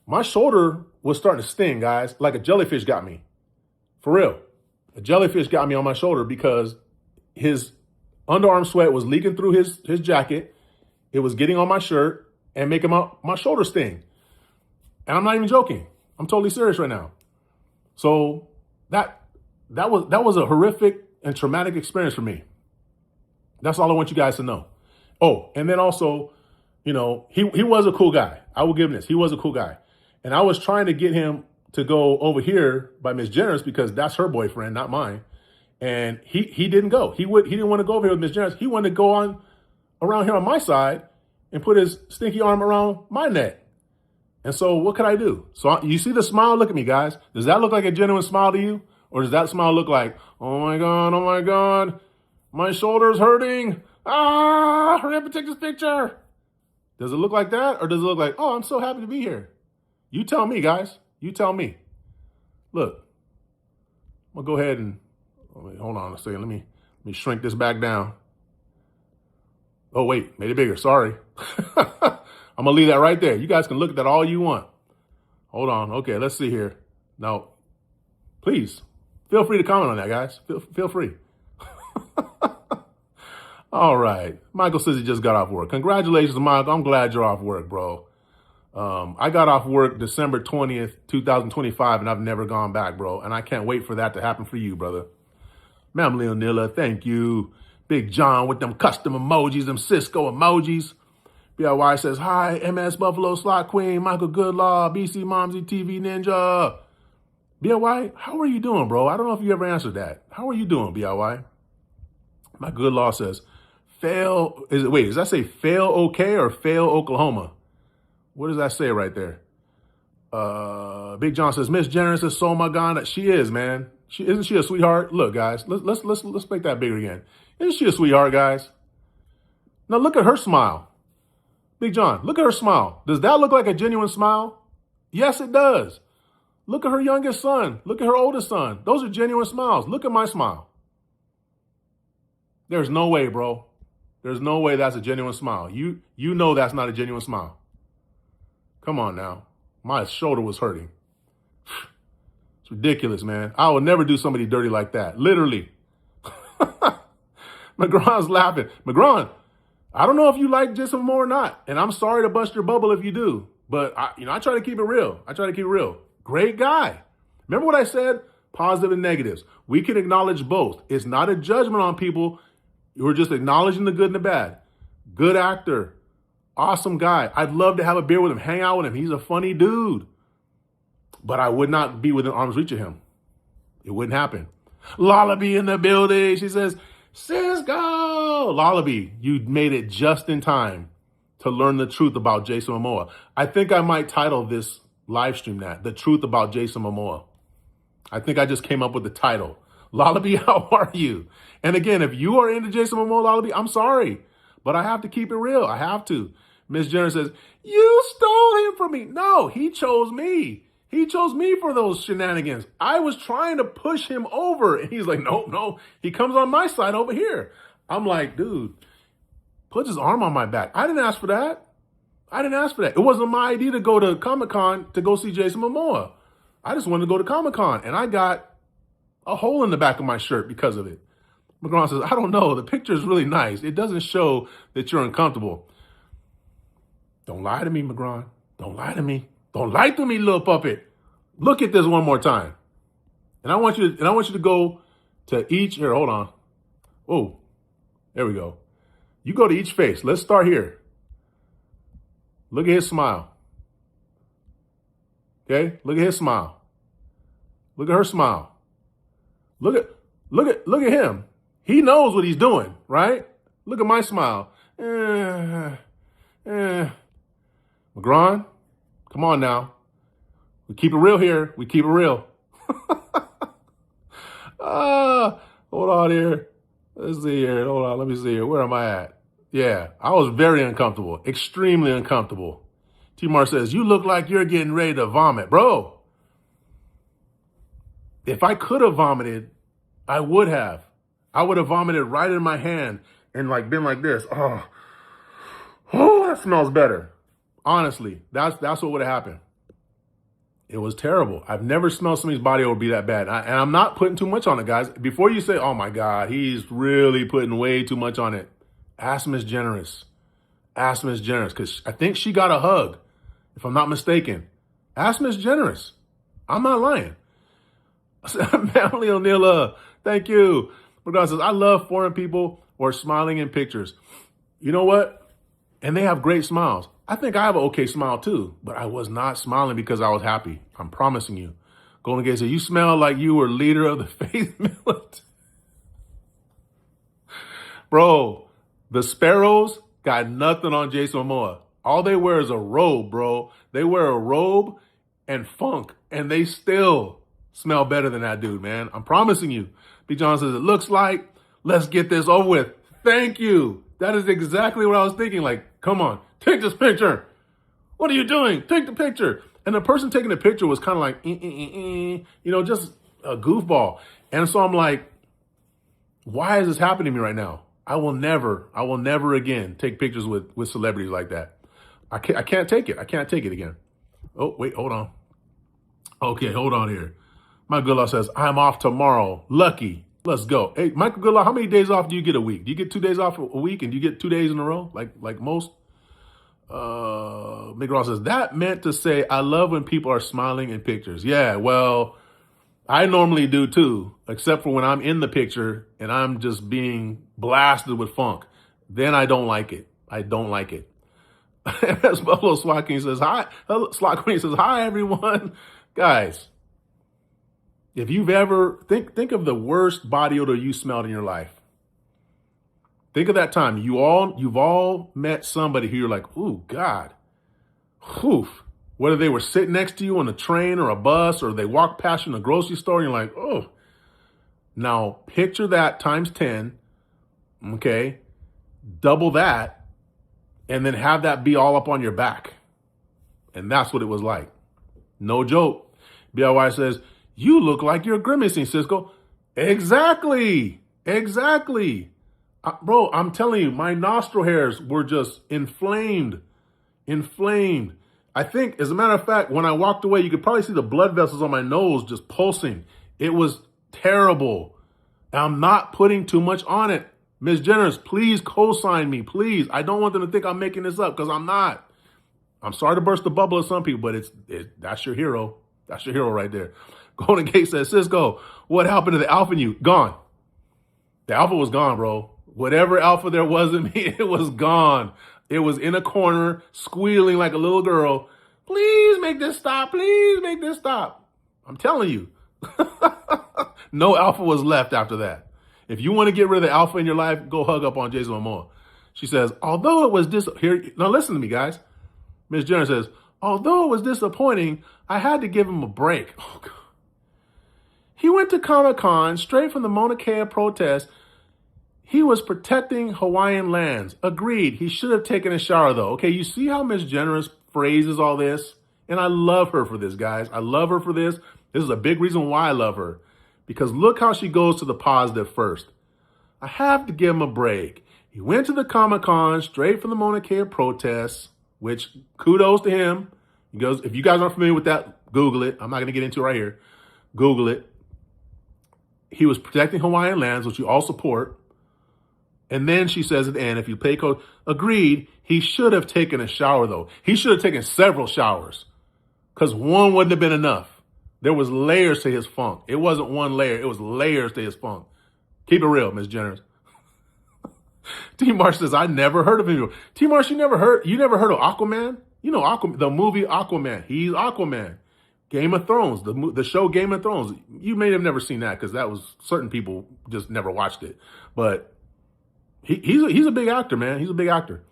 My shoulder was starting to sting, guys, like a jellyfish got me. For real. A jellyfish got me on my shoulder because his underarm sweat was leaking through his jacket. It was getting on my shirt and making my shoulder sting. And I'm not even joking. I'm totally serious right now. So that was a horrific and traumatic experience for me. That's all I want you guys to know. Oh, and then also, he was a cool guy. I will give him this. He was a cool guy. And I was trying to get him to go over here by Miss Generous because that's her boyfriend, not mine. And he didn't go. He didn't want to go over here with Miss Generous. He wanted to go on around here on my side and put his stinky arm around my neck. And so what could I do? So you see the smile? Look at me, guys. Does that look like a genuine smile to you? Or does that smile look like, oh my God, my shoulder's hurting. Hurry up and take this picture. Does it look like that? Or does it look like, oh, I'm so happy to be here? You tell me, guys. You tell me. Look, I'm going to go ahead and, hold on a second. Let me shrink this back down. Oh, wait, made it bigger. Sorry. I'm going to leave that right there. You guys can look at that all you want. Hold on. Okay, let's see here. Now, please, feel free to comment on that, guys. Feel free. All right. Michael says he just got off work. Congratulations, Michael. I'm glad you're off work, bro. I got off work December 20th, 2025, and I've never gone back, bro. And I can't wait for that to happen for you, brother. Ma'am Leonilla, thank you. Big John with them custom emojis, them Sisco emojis. BIY says, hi, MS Buffalo Slot Queen, Michael Goodlaw, BC Momsy TV Ninja. BIY, how are you doing, bro? I don't know if you ever answered that. How are you doing, BIY? My Goodlaw says, does that say fail okay or fail Oklahoma? What does that say right there? Big John says, Miss Generous is so my God. She is, man. Isn't she a sweetheart? Look, guys, let's make that bigger again. Isn't she a sweetheart, guys? Now look at her smile. Big John, look at her smile. Does that look like a genuine smile? Yes, it does. Look at her youngest son. Look at her oldest son. Those are genuine smiles. Look at my smile. There's no way, bro. There's no way that's a genuine smile. You know that's not a genuine smile. Come on now. My shoulder was hurting. It's ridiculous, man. I would never do somebody dirty like that. Literally. McGrawn's laughing. McGrawn, I don't know if you like Jason Momoa or not, and I'm sorry to bust your bubble if you do, but I try to keep it real. Great guy. Remember what I said? Positive and negatives. We can acknowledge both. It's not a judgment on people. We're just acknowledging the good and the bad. Good actor. Awesome guy. I'd love to have a beer with him, hang out with him. He's a funny dude. But I would not be within arm's reach of him. It wouldn't happen. Lullaby in the building. She says, Sisco. Lullaby, you made it just in time to learn the truth about Jason Momoa. I think I might title this live stream that, The Truth About Jason Momoa. I think I just came up with the title. Lullaby, how are you? And again, if you are into Jason Momoa, Lullaby, I'm sorry, but I have to keep it real. I have to. Miss Jenner says, you stole him from me. No, he chose me. He chose me for those shenanigans. I was trying to push him over. And he's like, no. He comes on my side over here. I'm like, dude, put his arm on my back. I didn't ask for that. It wasn't my idea to go to Comic-Con to go see Jason Momoa. I just wanted to go to Comic-Con, and I got a hole in the back of my shirt because of it. McGraw says, I don't know. The picture is really nice. It doesn't show that you're uncomfortable. Don't lie to me, McGraw. Don't lie to me. Don't lie to me, little puppet. Look at this one more time. And I want you to go to each, here, hold on. Oh, there we go. You go to each face. Let's start here. Look at his smile. Okay? Look at his smile. Look at her smile. Look at him. He knows what he's doing, right? Look at my smile. McGraw, come on now. We keep it real here. We keep it real. Hold on here. Let's see here. Hold on. Let me see here. Where am I at? Yeah, I was very uncomfortable. Extremely uncomfortable. T-Mar says, you look like you're getting ready to vomit. Bro, if I could have vomited, I would have. I would have vomited right in my hand and like been like this. Oh, that smells better. Honestly, that's what would have happened. It was terrible. I've never smelled somebody's body odor be that bad. And I'm not putting too much on it, guys. Before you say, oh my God, he's really putting way too much on it. Ask Miss Generous. Ask Miss Generous, because I think she got a hug, if I'm not mistaken. Ask Miss Generous. I'm not lying. Family O'Neill, thank you. Regardless, says, I love foreign people who are smiling in pictures. You know what? And they have great smiles. I think I have an okay smile too, but I was not smiling because I was happy. I'm promising you. Golden Gate said, you smell like you were leader of the faith militant. Bro, the Sparrows got nothing on Jason Momoa. All they wear is a robe, bro. They wear a robe and funk, and they still smell better than that dude, man. I'm promising you. B. John says, it looks like, let's get this over with. Thank you. That is exactly what I was thinking. Like, come on, take this picture. What are you doing? Take the picture. And the person taking the picture was kind of like, just a goofball. And so I'm like, why is this happening to me right now? I will never again take pictures with celebrities like that. I can't take it. I can't take it again. Oh, wait, hold on. Okay, hold on here. Michael Goodlaw says, I'm off tomorrow. Lucky. Let's go. Hey, Michael Goodlaw, how many days off do you get a week? Do you get 2 days off a week and do you get 2 days in a row like most? McGraw says, that meant to say, I love when people are smiling in pictures. Yeah, well, I normally do too, except for when I'm in the picture and I'm just being blasted with funk. Then I don't like it. I don't like it. As Buffalo Slot Queen says, hi. Slot Queen says, hi, everyone. Guys, if you've ever, think of the worst body odor you smelled in your life. Think of that time. You've all met somebody who you're like, ooh, God. Whew. Whether they were sitting next to you on a train or a bus or they walked past you in a grocery store and you're like, oh. Now picture that times 10, okay? Double that, and then have that be all up on your back. And that's what it was like. No joke. BLY says, you look like you're grimacing, Sisco. Exactly. Bro, I'm telling you, my nostril hairs were just inflamed. I think, as a matter of fact, when I walked away, you could probably see the blood vessels on my nose just pulsing. It was terrible. I'm not putting too much on it. Ms. Jenners, please co-sign me, please. I don't want them to think I'm making this up, because I'm not. I'm sorry to burst the bubble of some people, but that's your hero. That's your hero right there. Golden Gate says, Sisco, what happened to the alpha in you? Gone. The alpha was gone, bro. Whatever alpha there was in me, it was gone. It was in a corner, squealing like a little girl. Please make this stop. Please make this stop. I'm telling you. No alpha was left after that. If you want to get rid of the alpha in your life, go hug up on Jason Momoa. She says, although it was now listen to me, guys. Ms. Jenner says, although it was disappointing, I had to give him a break. Oh, God. He went to Comic-Con straight from the Mauna Kea protest. He was protecting Hawaiian lands. Agreed. He should have taken a shower, though. Okay, you see how Ms. Generous phrases all this? And I love her for this, guys. I love her for this. This is a big reason why I love her. Because look how she goes to the positive first. I have to give him a break. He went to the Comic-Con straight from the Mauna Kea protests, which kudos to him. He goes, if you guys aren't familiar with that, Google it. I'm not going to get into it right here. Google it. He was protecting Hawaiian lands, which you all support. And then she says at the end, if you pay code, agreed, he should have taken a shower, though. He should have taken several showers because one wouldn't have been enough. There was layers to his funk. It wasn't one layer. It was layers to his funk. Keep it real, Ms. Jenners. T. Marsh says, I never heard of him. T. Marsh, you never heard of Aquaman? You know, the movie Aquaman. He's Aquaman. Game of Thrones, the show Game of Thrones. You may have never seen that because that was certain people just never watched it. But he's a big actor, man. He's a big actor.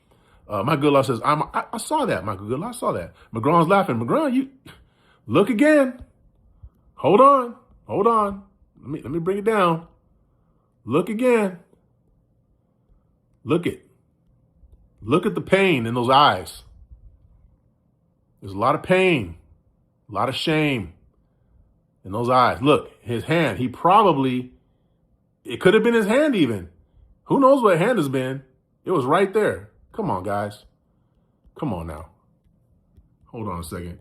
My good law says, I saw that. My good law, I saw that. McGraw's laughing. McGraw, you look again. Hold on. Let me bring it down. Look again. Look at the pain in those eyes. There's a lot of pain, a lot of shame in those eyes. Look, his hand, it could have been his hand even. Who knows what hand has been? It was right there. Come on, guys. Come on now. Hold on a second.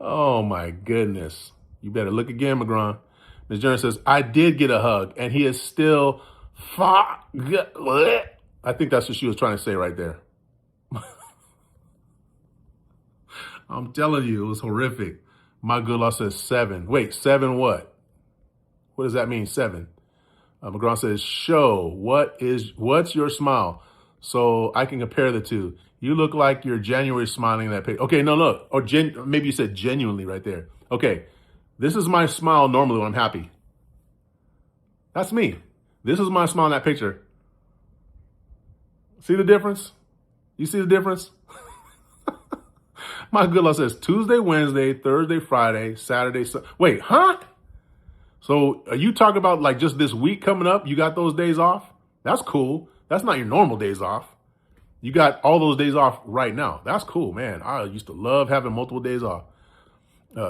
Oh, my goodness. You better look again, McGraw. Ms. Jones says, I did get a hug, and he is still... I think that's what she was trying to say right there. I'm telling you, it was horrific. My good law says 7. Wait, 7 what? What does that mean, 7? McGraw says, show, what's your smile? So I can compare the two. You look like you're January smiling in that picture. Okay, no, look. Or maybe you said genuinely right there. Okay, this is my smile normally when I'm happy. That's me. This is my smile in that picture. See the difference? You see the difference? My good law says Tuesday, Wednesday, Thursday, Friday, Saturday. Wait, huh? So are you talking about like just this week coming up? You got those days off? That's cool. That's not your normal days off. You got all those days off right now. That's cool, man. I used to love having multiple days off.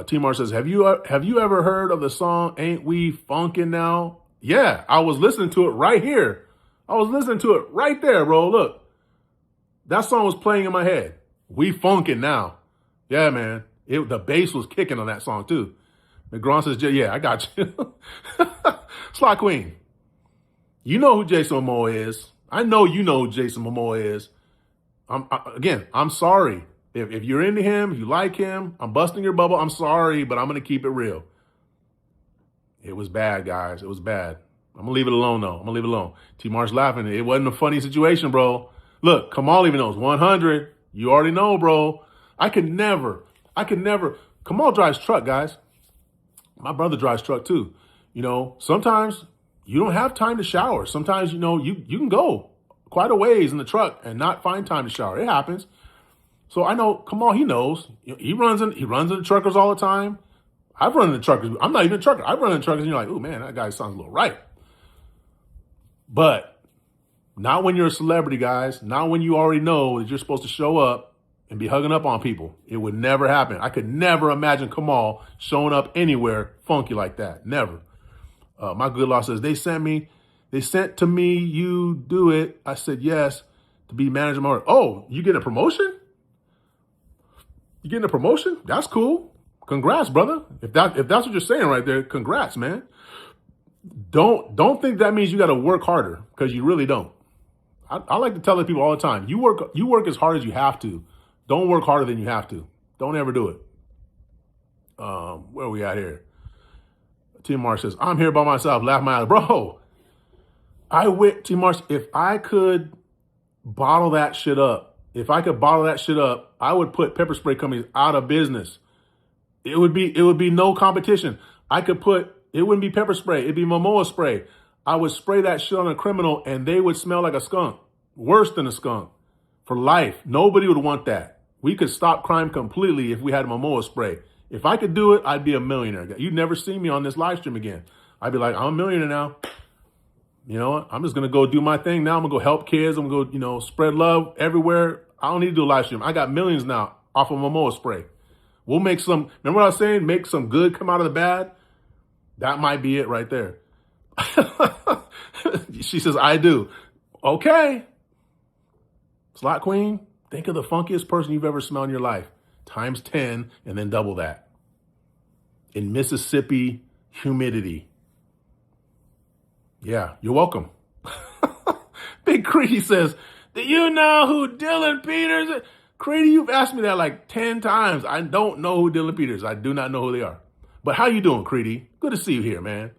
T-Mar says, have you ever heard of the song Ain't We Funkin' Now? Yeah, I was listening to it right here. I was listening to it right there, bro. Look, that song was playing in my head. We funkin' now. Yeah, man. The bass was kicking on that song, too. McGraw says, yeah, I got you. Slot Queen, you know who Jason Momoa is. I know you know who Jason Momoa is. Again, I'm sorry. If you're into him, if you like him, I'm busting your bubble. I'm sorry, but I'm going to keep it real. It was bad, guys. It was bad. I'm going to leave it alone, though. I'm going to leave it alone. T-Mar's laughing. It wasn't a funny situation, bro. Look, Kamal even knows. 100. You already know, bro. I could never. Kamal drives truck, guys. My brother drives truck, too. You know, sometimes you don't have time to shower. Sometimes, you know, you can go quite a ways in the truck and not find time to shower. It happens. So I know Kamal, he knows. He runs into truckers all the time. I've run into truckers. I'm not even a trucker. I've run into truckers and you're like, oh man, that guy sounds a little right. But not when you're a celebrity, guys. Not when you already know that you're supposed to show up and be hugging up on people. It would never happen. I could never imagine Kamal showing up anywhere funky like that. Never. My good law says, they sent to me, you do it. I said yes, to be manager. Oh, you get a promotion? You getting a promotion? That's cool. Congrats, brother. If that's what you're saying right there, congrats, man. Don't think that means you got to work harder, because you really don't. I like to tell the people all the time, you work as hard as you have to. Don't work harder than you have to. Don't ever do it. Where are we at here? T. Marsh says, I'm here by myself. Laugh my ass. Bro, T. Marsh, if I could bottle that shit up, I would put pepper spray companies out of business. It would be no competition. It wouldn't be pepper spray. It'd be Momoa spray. I would spray that shit on a criminal and they would smell like a skunk. Worse than a skunk. For life. Nobody would want that. We could stop crime completely if we had Momoa spray. If I could do it, I'd be a millionaire. You'd never see me on this live stream again. I'd be like, I'm a millionaire now. You know what? I'm just going to go do my thing now. I'm going to go help kids. I'm going to go, spread love everywhere. I don't need to do a live stream. I got millions now off of Momoa spray. We'll make some, remember what I was saying? Make some good come out of the bad. That might be it right there. She says, I do. Okay. Slot Queen, think of the funkiest person you've ever smelled in your life. Times 10 and then double that. In Mississippi humidity. Yeah, you're welcome. Big Creedy says, do you know who Dylan Peters is? Creedy, you've asked me that like 10 times. I don't know who Dylan Peters is. I do not know who they are. But how you doing, Creedy? Good to see you here, man.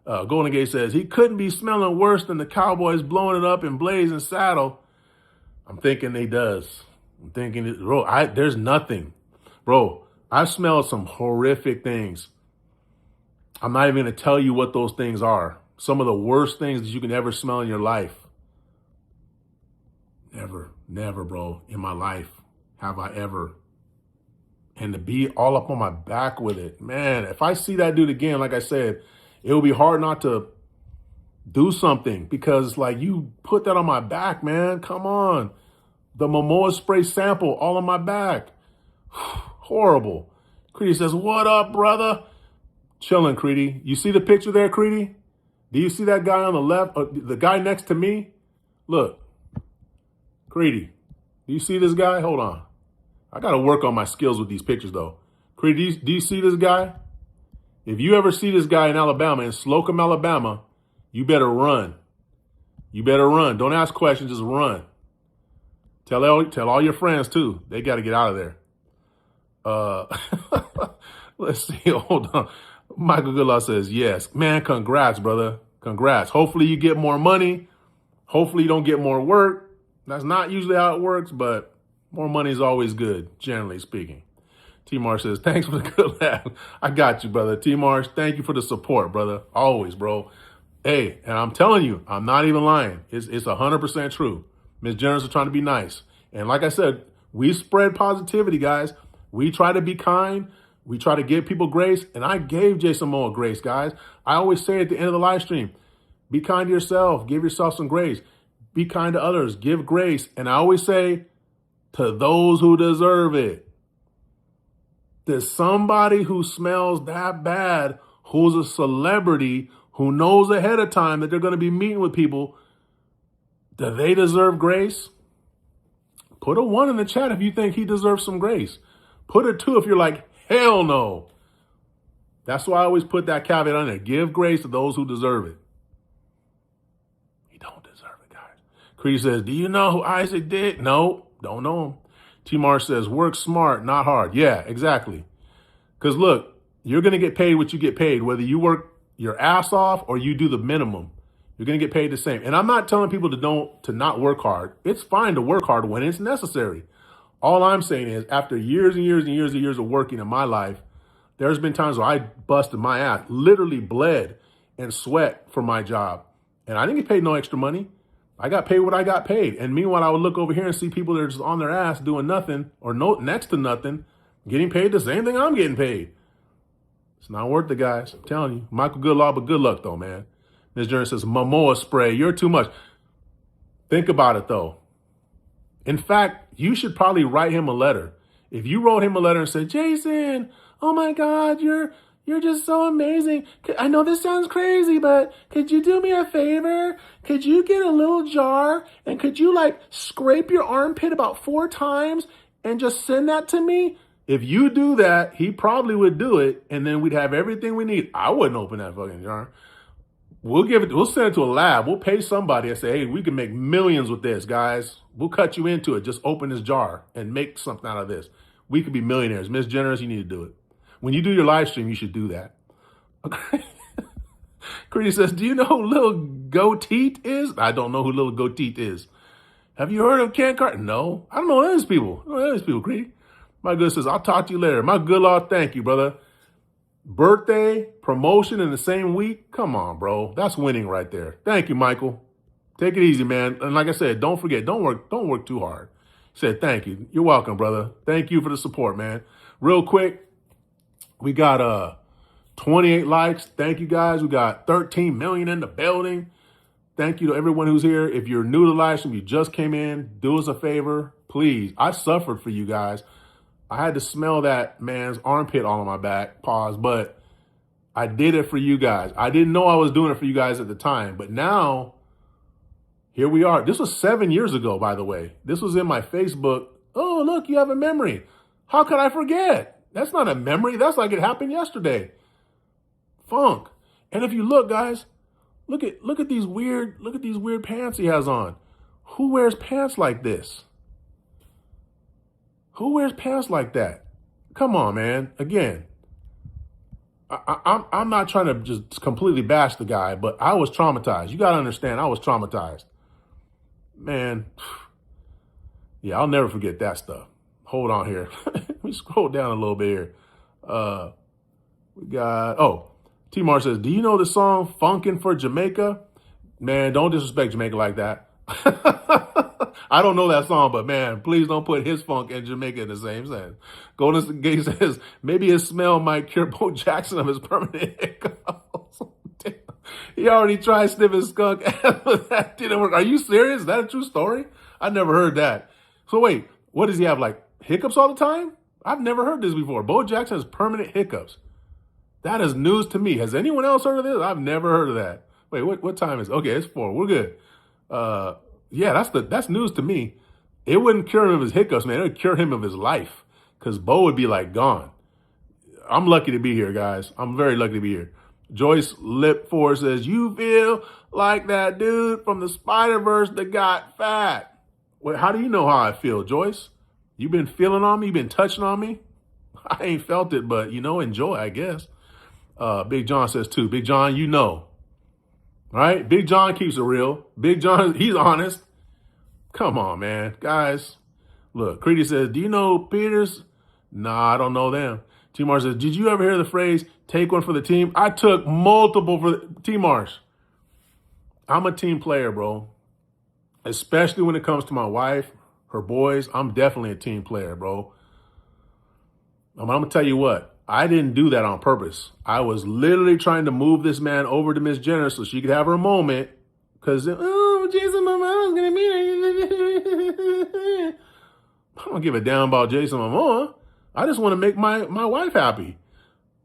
Golden Gate says, he couldn't be smelling worse than the Cowboys blowing it up in Blazing Saddle. I'm thinking he does. I'm thinking, bro, there's nothing. Bro, I've smelled some horrific things. I'm not even going to tell you what those things are. Some of the worst things that you can ever smell in your life. Never, bro, in my life have I ever. And to be all up on my back with it, man, if I see that dude again, like I said, it will be hard not to do something, because like, you put that on my back, man. Come on. The Momoa spray sample all on my back. Horrible. Creedy says, what up, brother? Chilling, Creedy. You see the picture there, Creedy? Do you see that guy on the left? The guy next to me? Look. Creedy. Do you see this guy? Hold on. I got to work on my skills with these pictures, though. Creedy, do you see this guy? If you ever see this guy in Alabama, in Slocum, Alabama, you better run. You better run. Don't ask questions. Just run. Tell all your friends, too. They got to get out of there. Let's see. Hold on. Michael Goodlaw says, yes. Man, congrats, brother. Congrats. Hopefully you get more money. Hopefully you don't get more work. That's not usually how it works, but more money is always good, generally speaking. T-Marsh says, thanks for the good laugh. I got you, brother. T-Marsh, thank you for the support, brother. Always, bro. Hey, and I'm telling you, I'm not even lying. It's 100% true. Miss Generous is trying to be nice. And like I said, we spread positivity, guys. We try to be kind. We try to give people grace. And I gave Jason Momoa grace, guys. I always say at the end of the live stream, be kind to yourself. Give yourself some grace. Be kind to others. Give grace. And I always say, to those who deserve it. There's somebody who smells that bad, who's a celebrity, who knows ahead of time that they're going to be meeting with people. Do they deserve grace? Put a 1 in the chat if you think he deserves some grace. Put a 2 if you're like, hell no. That's why I always put that caveat on there. Give grace to those who deserve it. He don't deserve it, guys. Creedy says, do you know who Isaac did? No. Don't know him. T-Mar says, work smart, not hard. Yeah, exactly. Because look, you're going to get paid what you get paid, whether you work your ass off or you do the minimum. You're going to get paid the same. And I'm not telling people to not work hard. It's fine to work hard when it's necessary. All I'm saying is after years and years and years and years of working in my life, there's been times where I busted my ass, literally bled and sweat for my job. And I didn't get paid no extra money. I got paid what I got paid. And meanwhile, I would look over here and see people that are just on their ass doing nothing or next to nothing, getting paid the same thing I'm getting paid. It's not worth it, guys. I'm telling you. Michael Goodlaw, but good luck, though, man. Ms. Jones says, Momoa spray, you're too much. Think about it, though. In fact, you should probably write him a letter. If you wrote him a letter and said, Jason, oh my God, you're just so amazing. I know this sounds crazy, but could you do me a favor? Could you get a little jar and could you like scrape your armpit about 4 times and just send that to me? If you do that, he probably would do it, and then we'd have everything we need. I wouldn't open that fucking jar. We'll send it to a lab. We'll pay somebody and say, hey, we can make millions with this, guys. We'll cut you into it. Just open this jar and make something out of this. We could be millionaires. Miss Generous, you need to do it. When you do your live stream, you should do that. Okay. Creedy says, do you know who Little Goateet is? I don't know who Little Goateet is. Have you heard of Ken Carter? No. I don't know those people. I don't know those people, Creedy. My good says, I'll talk to you later. My good law, thank you, brother. Birthday, promotion in the same week? Come on, bro. That's winning right there. Thank you, Michael. Take it easy, man. And like I said, don't forget, don't work too hard. Said thank you. You're welcome, brother. Thank you for the support, man. Real quick, we got 28 likes. Thank you, guys. We got 13 million in the building. Thank you to everyone who's here. If you're new to live stream, you just came in, do us a favor, please. I suffered for you guys. I had to smell that man's armpit all on my back, pause, but I did it for you guys. I didn't know I was doing it for you guys at the time, but now, here we are. This was 7 years ago, by the way. This was in my Facebook. Oh, look, you have a memory. How could I forget? That's not a memory. That's like it happened yesterday. Funk. And if you look, guys, look at these weird pants he has on. Who wears pants like this? Who wears pants like that? Come on, man. Again, I'm not trying to just completely bash the guy, but I was traumatized. You got to understand, I was traumatized. Man, yeah, I'll never forget that stuff. Hold on here. Let me scroll down a little bit here. We got, T-Mar says, do you know the song Funkin' for Jamaica? Man, don't disrespect Jamaica like that. I don't know that song, but man, please don't put his funk and Jamaica in the same sentence. Golden Gate says, maybe his smell might cure Bo Jackson of his permanent hiccups. He already tried sniffing skunk, but that didn't work. Are you serious? Is that a true story? I never heard that. So wait, what does he have, like hiccups all the time? I've never heard this before. Bo Jackson has permanent hiccups. That is news to me. Has anyone else heard of this? I've never heard of that. Wait, what time is it? Okay, it's 4. We're good. Yeah, that's news to me. It wouldn't cure him of his hiccups, man. It would cure him of his life because Bo would be like gone. I'm lucky to be here, guys. I'm very lucky to be here. Joyce Lip4 says, you feel like that dude from the Spider-Verse that got fat. Wait, how do you know how I feel, Joyce? You been feeling on me? You been touching on me? I ain't felt it, but, enjoy, I guess. Big John says, too. Big John, right? Big John keeps it real. Big John, he's honest. Come on, man. Guys, look, Creedy says, do you know Peters? Nah, I don't know them. T-Mars says, did you ever hear the phrase, take one for the team? I took multiple for T-Mars. I'm a team player, bro. Especially when it comes to my wife, her boys. I'm definitely a team player, bro. I'm going to tell you what. I didn't do that on purpose. I was literally trying to move this man over to Miss Jenner so she could have her moment. Because, Jason Momoa is going to be. I don't give a damn about Jason Momoa. I just want to make my wife happy.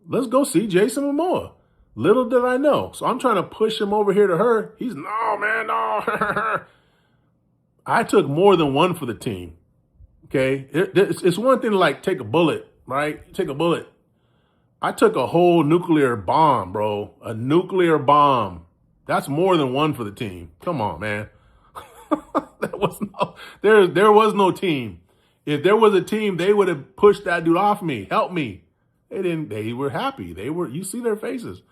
Let's go see Jason Momoa. Little did I know. So I'm trying to push him over here to her. He's, no, man, no. I took more than one for the team. Okay? It's one thing to, like, take a bullet, right? Take a bullet. I took a whole nuclear bomb, bro. A nuclear bomb. That's more than one for the team. Come on, man. There was no team. If there was a team, they would have pushed that dude off me. Help me. They didn't. They were happy. You see their faces.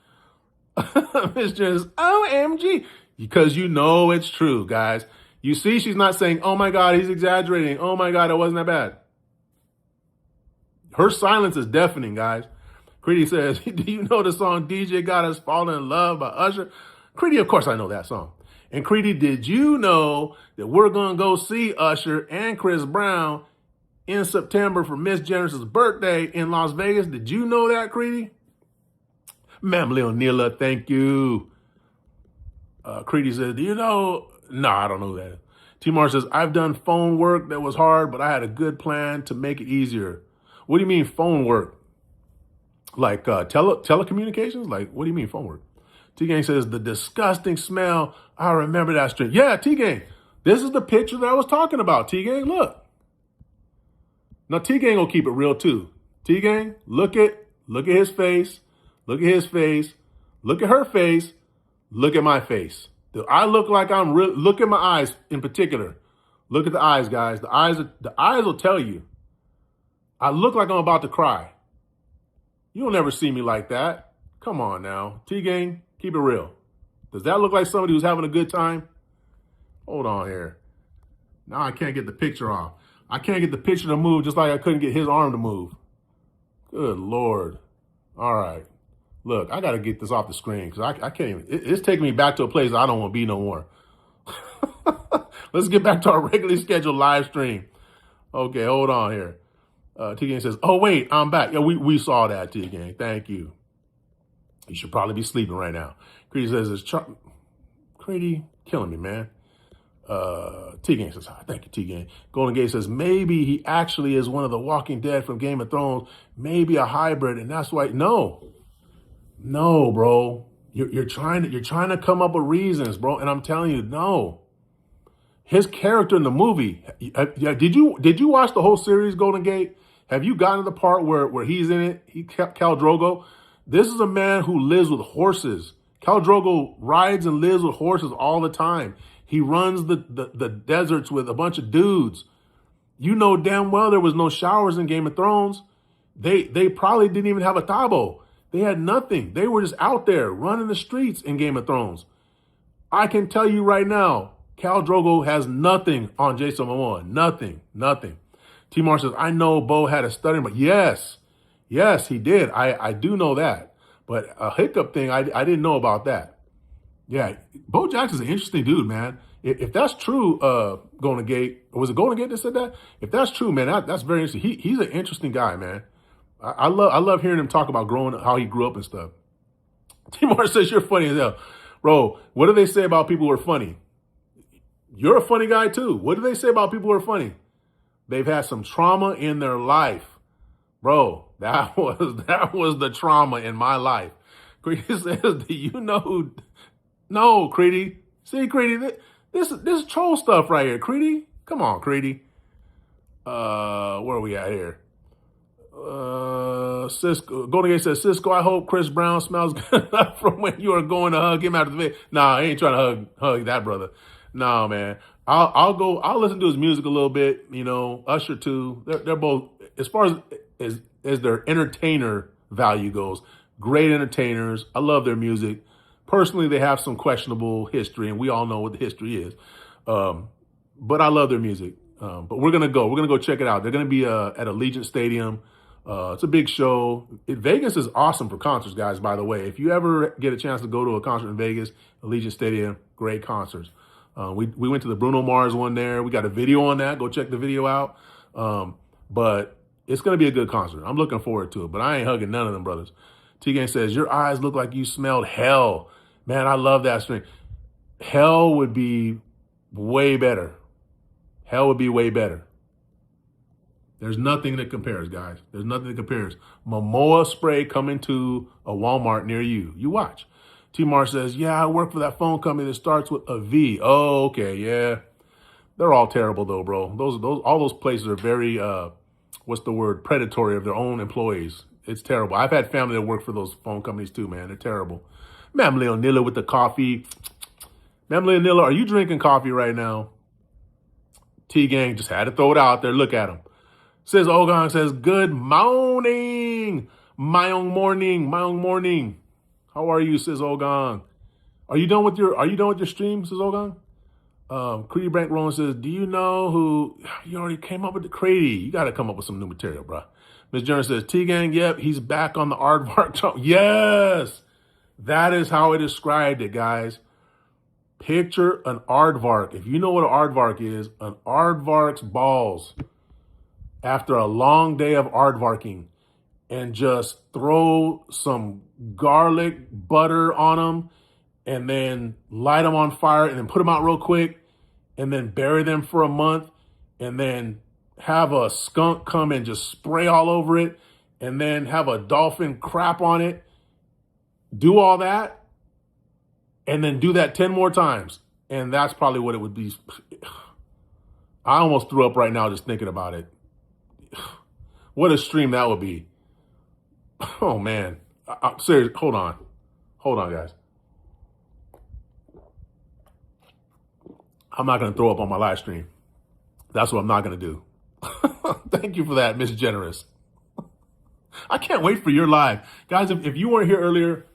It's just OMG. Because you know it's true, guys. You see, she's not saying, oh my God, he's exaggerating. Oh my God, it wasn't that bad. Her silence is deafening, guys. Creedy says, do you know the song DJ Got Us Falling in Love by Usher? Creedy, of course I know that song. And Creedy, did you know that we're going to go see Usher and Chris Brown in September for Miss Generous's birthday in Las Vegas? Did you know that, Creedy? Ma'am Leonila, thank you. Creedy says, do you know? No, I don't know that. T-Mar says, I've done phone work that was hard, but I had a good plan to make it easier. What do you mean phone work? Like telecommunications? Like, what do you mean phone work? T-Gang says, the disgusting smell. I remember that stream. Yeah, T-Gang. This is the picture that I was talking about. T-Gang, look. Now, T-Gang will keep it real, too. T-Gang, look at his face. Look at his face. Look at her face. Look at my face. Do I look like I'm real? Look at my eyes in particular. Look at the eyes, guys. The eyes will tell you. I look like I'm about to cry. You'll never see me like that. Come on now. T-Gang, keep it real. Does that look like somebody who's having a good time? Hold on here. Now I can't get the picture off. I can't get the picture to move just like I couldn't get his arm to move. Good Lord. All right. Look, I got to get this off the screen because I can't even. It's taking me back to a place I don't want to be no more. Let's get back to our regularly scheduled live stream. Okay, hold on here. T-Gang says, oh, wait, I'm back. Yeah, we saw that, T-Gang. Thank you. You should probably be sleeping right now. Creedy says, Creedy, killing me, man. T-Gang says, hi. Thank you, T-Gang. Golden Gate says, maybe he actually is one of the Walking Dead from Game of Thrones. Maybe a hybrid, and that's why. No, bro. You're trying to come up with reasons, bro. And I'm telling you, no. His character in the movie. Did you watch the whole series, Golden Gate? Have you gotten to the part where he's in it? Khal Drogo. This is a man who lives with horses. Khal Drogo rides and lives with horses all the time. He runs the deserts with a bunch of dudes. You know damn well there was no showers in Game of Thrones. They probably didn't even have a tabo. They had nothing. They were just out there running the streets in Game of Thrones. I can tell you right now, Khal Drogo has nothing on Jason Momoa. Nothing. T-Mar says, I know Bo had a stuttering, but yes, he did. I do know that. But a hiccup thing, I didn't know about that. Yeah, Bo Jackson's an interesting dude, man. If that's true, Golden Gate, or was it Golden Gate that said that? If that's true, man, that's very interesting. He's an interesting guy, man. I love hearing him talk about how he grew up and stuff. T-Mar says, you're funny as hell. Bro, what do they say about people who are funny? You're a funny guy too. What do they say about people who are funny? They've had some trauma in their life. Bro, that was the trauma in my life. Creedy says, do you know who? No, Creedy. See, Creedy, this is troll stuff right here. Creedy, come on, Creedy. Where are we at here? Sisco, Golden Gate says, Sisco, I hope Chris Brown smells good enough from when you are going to hug him after the video. Nah, I ain't trying to hug that brother. Nah, man. I'll listen to his music a little bit, you know, Usher too. They're both, as far as their entertainer value goes, great entertainers. I love their music. Personally, they have some questionable history, and we all know what the history is. But I love their music. But we're gonna go check it out. They're gonna be at Allegiant Stadium. It's a big show. Vegas is awesome for concerts, guys, by the way. If you ever get a chance to go to a concert in Vegas, Allegiant Stadium, great concerts. We went to the Bruno Mars one there. We got a video on that. Go check the video out. But it's going to be a good concert. I'm looking forward to it, but I ain't hugging none of them brothers. T-Gang says, your eyes look like you smelled hell. Man, I love that string. Hell would be way better. Hell would be way better. There's nothing that compares, guys. There's nothing that compares. Momoa spray coming to a Walmart near you. You watch. T-Mar says, yeah, I work for that phone company that starts with a V. Oh, okay, yeah. They're all terrible, though, bro. All those places are very, predatory of their own employees. It's terrible. I've had family that work for those phone companies, too, man. They're terrible. Ma'am Leonilla with the coffee. Ma'am Leonilla, are you drinking coffee right now? T-Gang just had to throw it out there. Look at him. Sis Ogon says, good morning. My own morning. How are you, Sis Ogon? Are you done with your stream, Sis Ogon? Creedy Brank Rowan says, do you know who you already came up with the Creedy? You got to come up with some new material, bro. Miss Jones says, T-Gang, yep, he's back on the aardvark. Yes, that is how I described it, guys. Picture an aardvark. If you know what an aardvark is, an aardvark's balls after a long day of aardvarking, and just throw some garlic butter on them and then light them on fire and then put them out real quick and then bury them for a month and then have a skunk come and just spray all over it and then have a dolphin crap on it. Do all that and then do that 10 more times. And that's probably what it would be. I almost threw up right now just thinking about it. What a stream that would be. Oh, man. I'm serious. Hold on, guys. I'm not going to throw up on my live stream. That's what I'm not going to do. Thank you for that, Miss Generous. I can't wait for your live. Guys, if you weren't here earlier,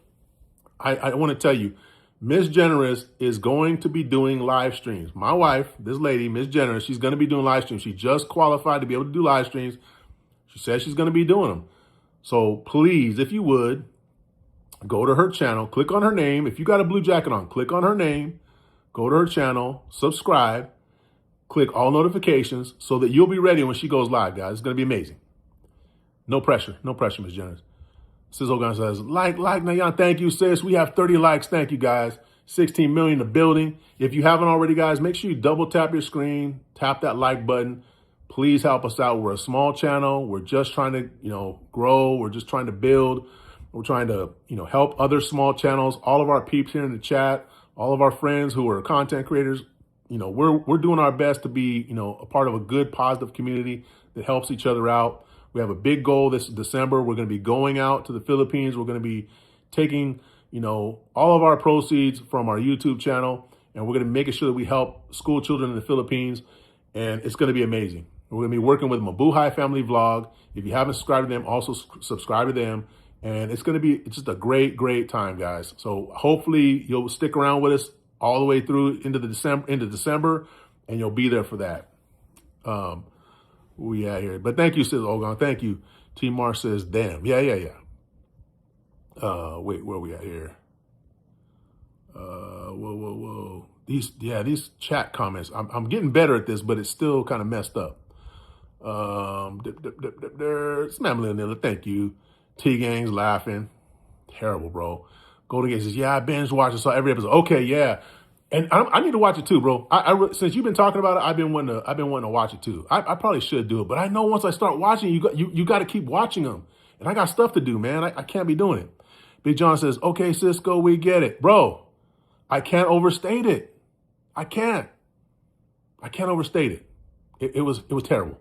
I want to tell you, Miss Generous is going to be doing live streams. My wife, this lady, Miss Generous, she's going to be doing live streams. She just qualified to be able to do live streams. She says she's going to be doing them. So please, if you would, go to her channel, click on her name. If you got a blue jacket on, click on her name, go to her channel, subscribe, click all notifications so that you'll be ready when she goes live, guys. It's going to be amazing. No pressure, Miss Generous. Sis Ogan says, like, Nayan, thank you, sis. We have 30 likes. Thank you, guys. 16 million in the building. If you haven't already, guys, make sure you double tap your screen, tap that like button. Please help us out. We're a small channel. We're just trying to, grow. We're just trying to build. We're trying to, help other small channels. All of our peeps here in the chat, all of our friends who are content creators, we're doing our best to be, a part of a good, positive community that helps each other out. We have a big goal this December. We're going to be going out to the Philippines. We're going to be taking, all of our proceeds from our YouTube channel, and we're going to make sure that we help school children in the Philippines, and it's going to be amazing. We're going to be working with Mabuhay Family Vlog. If you haven't subscribed to them, also subscribe to them. And it's just a great, great time, guys. So hopefully you'll stick around with us all the way through into December, and you'll be there for that. We out here. But thank you, Sis Ogon. Thank you. T Mar says, damn. Yeah. Wait, where are we at here? Whoa. These chat comments. I'm getting better at this, but it's still kind of messed up. Snamley, thank you. T-Gang's laughing. Terrible, bro. Golden Gate says, yeah, I binge watched and saw every episode. Okay, yeah. And I need to watch it too, bro. Since you've been talking about it, I've been wanting to watch it too. I probably should do it, but I know once I start watching, you got to keep watching them. And I got stuff to do, man. I can't be doing it. Big John says, okay, Cisco, we get it. Bro, I can't overstate it. I can't overstate it. It was terrible.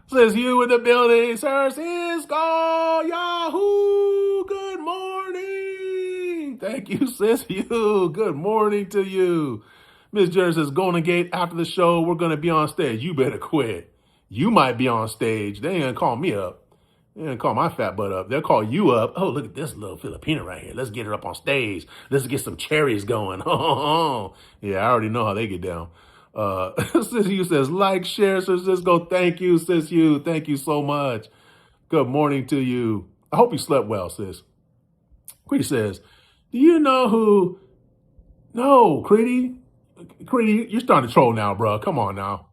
Says you in the building, Sir Cisco, Yahoo, good morning. Thank you, sis, you. Good morning to you. Miss Jerry says, Golden Gate, after the show, we're going to be on stage. You better quit. You might be on stage. They ain't going to call me up. They ain't going to call my fat butt up. They'll call you up. Oh, look at this little Filipina right here. Let's get her up on stage. Let's get some cherries going. Yeah, I already know how they get down. Sis you says, like, share, Sis Cisco. Thank you, sis you. Thank you so much. Good morning to you. I hope you slept well, sis. Creedy says, do you know who? No, Creedy, you're starting to troll now, bro. Come on now.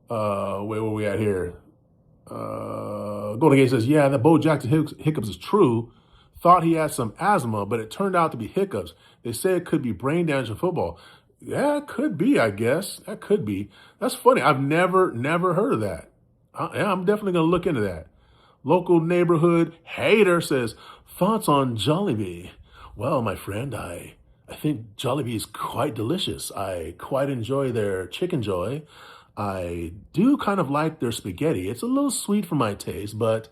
Where we at here? Golden Gate says, yeah, that Bo Jackson hiccups is true. Thought he had some asthma, but it turned out to be hiccups. They say it could be brain damage in football. Yeah, it could be, I guess. That could be. That's funny. I've never heard of that. I'm definitely going to look into that. Local neighborhood hater says, thoughts on Jollibee? Well, my friend, I think Jollibee is quite delicious. I quite enjoy their Chicken Joy. I do kind of like their spaghetti. It's a little sweet for my taste, but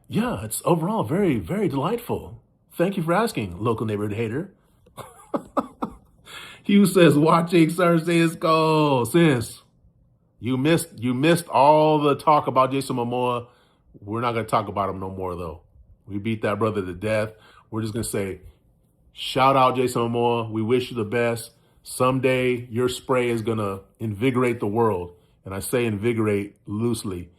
yeah, it's overall very, very delightful. Thank you for asking, local neighborhood hater. Hugh says, watching Sir Sisco. Sis, you missed all the talk about Jason Momoa. We're not going to talk about him no more, though. We beat that brother to death. We're just going to say, shout out Jason Momoa. We wish you the best. Someday your spray is going to invigorate the world. And I say invigorate loosely.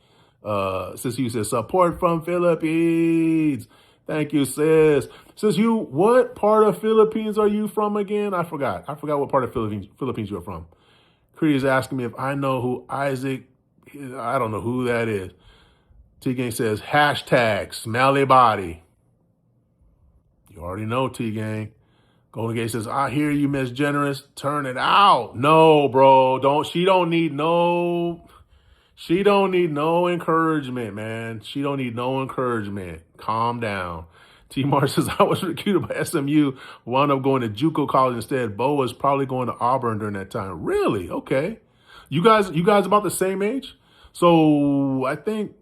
Sis Hugh says, support from Philippines. Thank you, sis. Sis Hugh, what part of Philippines are you from again? I forgot what part of Philippines you're from. Creed is asking me if I know who Isaac, I don't know who that is. T-Gang says, hashtag smelly body. You already know, T-Gang. Golden Gate says, I hear you, Miss Generous. Turn it out. No, bro. She don't need no encouragement, man. She don't need no encouragement. Calm down. T-Mar says, I was recruited by SMU, wound up going to JUCO college instead. Bo was probably going to Auburn during that time. Really? Okay. You guys about the same age? So I think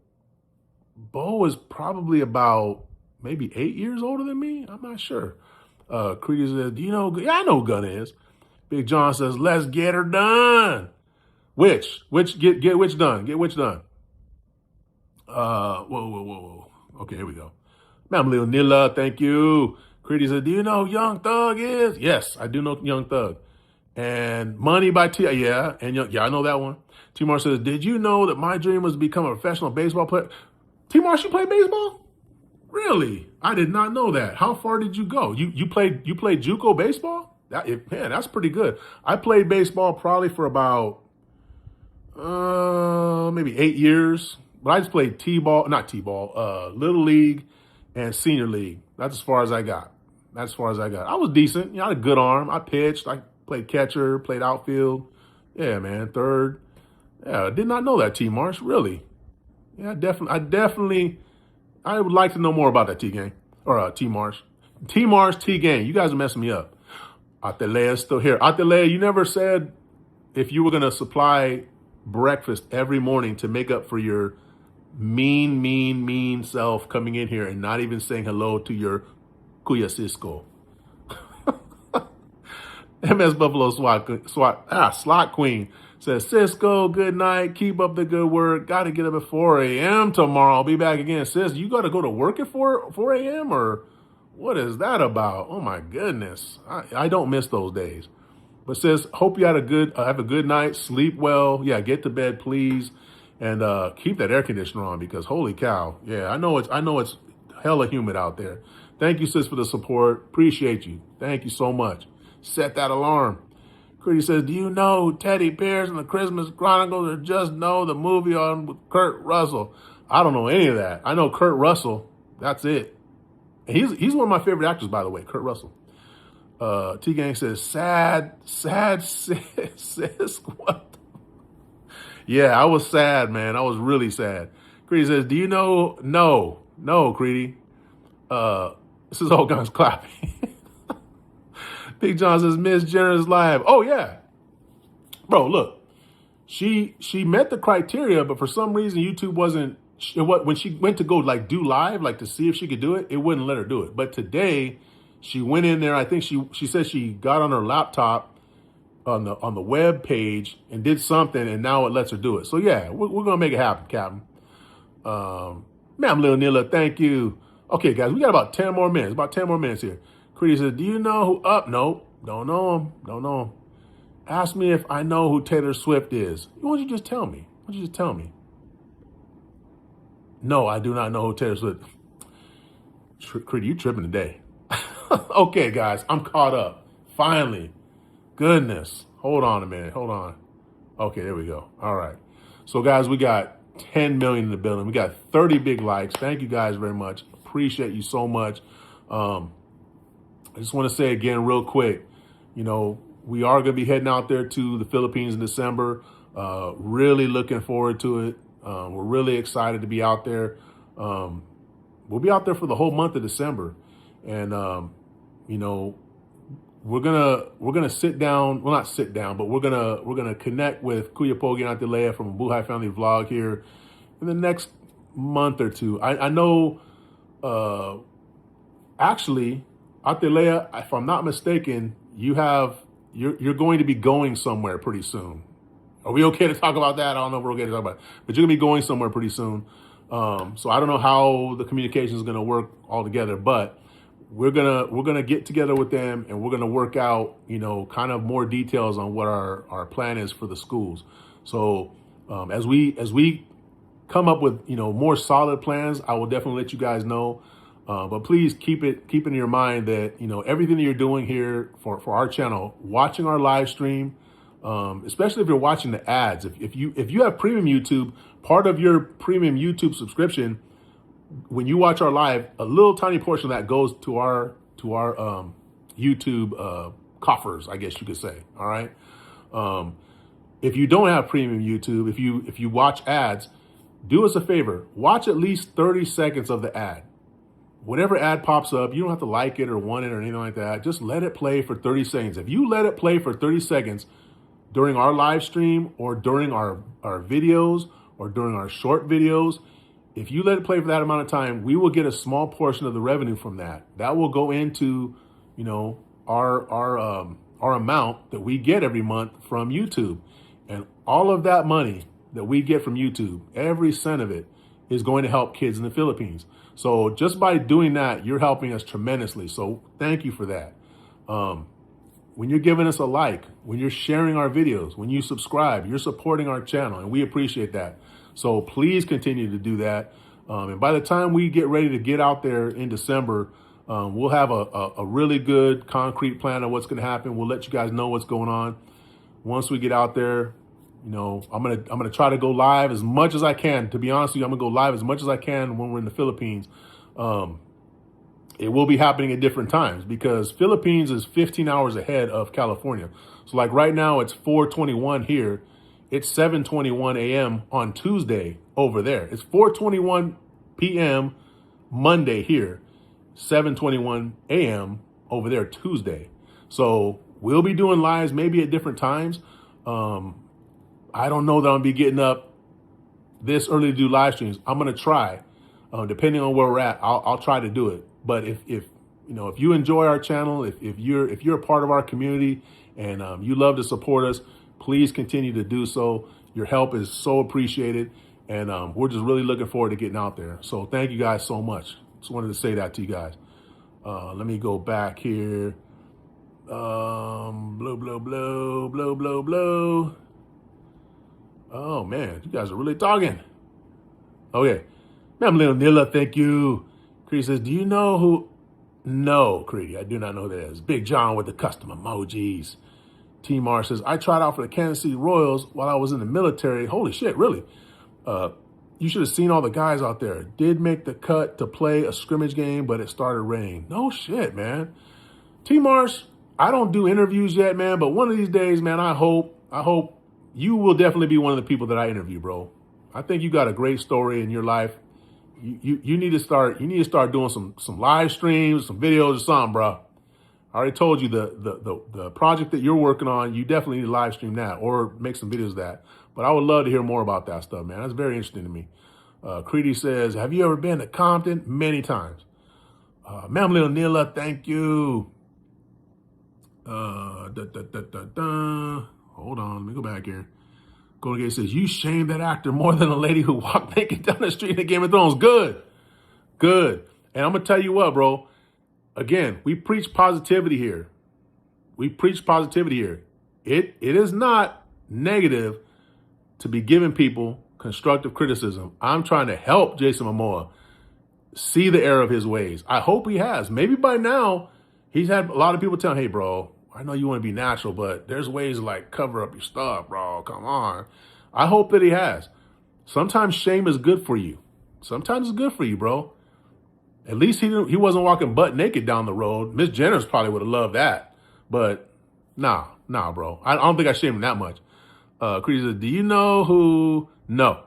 Bo is probably about maybe 8 years older than me. I'm not sure. Creedy says, do you know? Yeah, I know who Gun is. Big John says, let's get her done. Which get which done? Get which done? Whoa. Okay, here we go. Ma'am Leonilla, thank you. Creedy says, do you know who Young Thug is? Yes, I do know Young Thug. And Money by T. Yeah, and I know that one. T-Mar says, did you know that my dream was to become a professional baseball player? T-Mar, you play baseball? Really? I did not know that. How far did you go? You played JUCO baseball? Man, that's pretty good. I played baseball probably for about maybe 8 years. But I just played Little League and Senior League. That's as far as I got. I was decent. I had a good arm. I pitched. I played catcher, played outfield. Yeah, man, third. Yeah, I did not know that, T-Marsh. Really? Yeah, I would like to know more about that T-Gang. Or T-Marsh. T-Marsh, T-Gang. You guys are messing me up. Atelea is still here. Atelea, you never said if you were going to supply breakfast every morning to make up for your mean self coming in here and not even saying hello to your Kuya Sisco. MS Buffalo Slot Queen says, Sisco, good night. Keep up the good work. Got to get up at 4 a.m. tomorrow. I'll be back again. Sis, you got to go to work at 4 a.m. or what is that about? Oh, my goodness. I don't miss those days. But sis, hope you had have a good night. Sleep well. Yeah, get to bed, please. And keep that air conditioner on because holy cow. Yeah, I know it's hella humid out there. Thank you, sis, for the support. Appreciate you. Thank you so much. Set that alarm. Critty says, do you know Teddy Pierce and the Christmas Chronicles or just know the movie on with Kurt Russell? I don't know any of that. I know Kurt Russell. That's it. And he's one of my favorite actors, by the way, Kurt Russell. T-Gang says, sad sis. What? Yeah, I was sad, man. I was really sad. Creedy says, do you know? No, Creedy. This is all guns clapping. Big John says, Miss Jenner's live. Oh, yeah. Bro, look. She met the criteria, but for some reason, YouTube wasn't, when she went to go do live, to see if she could do it, it wouldn't let her do it. But today, she went in there. I think she said she got on her laptop on the web page and did something, and now it lets her do it. So yeah, we're gonna make it happen, Captain. Ma'am Leonilla, thank you. Okay, guys, we got about 10 more minutes. About 10 more minutes here. Creedy says, do you know who up? Nope, don't know him. Ask me if I know who Taylor Swift is. Why don't you just tell me? No, I do not know who Taylor Swift. Creedy, you tripping today. Okay, guys, I'm caught up. Finally. Goodness. Hold on a minute. Hold on. Okay, there we go. All right. So, guys, we got 10 million in the building. We got 30 big likes. Thank you guys very much. Appreciate you so much. I just want to say again real quick, we are going to be heading out there to the Philippines in December. Really looking forward to it. We're really excited to be out there. We'll be out there for the whole month of December. And, we're gonna sit down. Well, not sit down, but we're gonna connect with Kuya Pogi and Atilea from a Buhay Family Vlog here in the next month or two. I know, actually, Atilea, if I'm not mistaken, you have you're going to be going somewhere pretty soon. Are we okay to talk about that? I don't know if we're okay to talk about it, but you're gonna be going somewhere pretty soon. So I don't know how the communication is gonna work all together, but we're gonna get together with them and we're gonna work out, kind of more details on what our plan is for the schools. So as we come up with more solid plans, I will definitely let you guys know. But please keep in your mind that everything that you're doing here for our channel, watching our live stream, especially if you're watching the ads. If you have premium YouTube, part of your premium YouTube subscription, when you watch our live, a little tiny portion of that goes to our YouTube coffers, I guess you could say. All right. If you don't have premium YouTube, if you watch ads, do us a favor, watch at least 30 seconds of the ad. Whenever ad pops up, you don't have to like it or want it or anything like that. Just let it play for 30 seconds. If you let it play for 30 seconds during our live stream or during our videos or during our short videos, if you let it play for that amount of time, we will get a small portion of the revenue from that. That will go into, our amount that we get every month from YouTube. And all of that money that we get from YouTube, every cent of it, is going to help kids in the Philippines. So just by doing that, you're helping us tremendously. So thank you for that. When you're giving us a like, when you're sharing our videos, when you subscribe, you're supporting our channel, and we appreciate that. So please continue to do that. And by the time we get ready to get out there in December, we'll have a really good concrete plan of what's going to happen. We'll let you guys know what's going on. Once we get out there, I'm gonna try to go live as much as I can. To be honest with you, I'm gonna go live as much as I can when we're in the Philippines. It will be happening at different times because Philippines is 15 hours ahead of California. So like right now it's 4:21 here. It's 7:21 a.m. on Tuesday over there. It's 4:21 p.m. Monday here, 7:21 a.m. over there Tuesday. So we'll be doing lives maybe at different times. I don't know that I'll be getting up this early to do live streams. I'm going to try, depending on where we're at. I'll try to do it. But if you enjoy our channel, if you're a part of our community and you love to support us, please continue to do so. Your help is so appreciated. And we're just really looking forward to getting out there. So thank you guys so much. Just wanted to say that to you guys. Let me go back here. Blow, blow, blow, blow, blow, blow. Oh, man, you guys are really talking. Okay. Ma'am Little Nilla, thank you. Creedy says, do you know who? No, Creedy, I do not know who that is. Big John with the custom emojis. T Mar says, I tried out for the Kansas City Royals while I was in the military. Holy shit, really? You should have seen all the guys out there. Did make the cut to play a scrimmage game, but it started raining. No shit, man. T Marsh, I don't do interviews yet, man, but one of these days, man, I hope you will definitely be one of the people that I interview, bro. I think you got a great story in your life. You need to start doing some live streams, some videos or something, bro. I already told you the project that you're working on, you definitely need to live stream that or make some videos of that. But I would love to hear more about that stuff, man. That's very interesting to me. Creedy says, have you ever been to Compton? Many times. Ma'am Little Nilla, thank you. Hold on, let me go back here. Golden Gate says, you shamed that actor more than a lady who walked naked down the street in Game of Thrones. Good. And I'm going to tell you what, bro. Again, we preach positivity here. It is not negative to be giving people constructive criticism. I'm trying to help Jason Momoa see the error of his ways. I hope he has. Maybe by now, he's had a lot of people tell him, hey, bro, I know you want to be natural, but there's ways to like cover up your stuff, bro. Come on. I hope that he has. Sometimes shame is good for you. Sometimes it's good for you, bro. At least he wasn't walking butt naked down the road. Miss Jenner's probably would have loved that. But nah, bro. I don't think I shamed him that much. Creedy says, do you know who? No.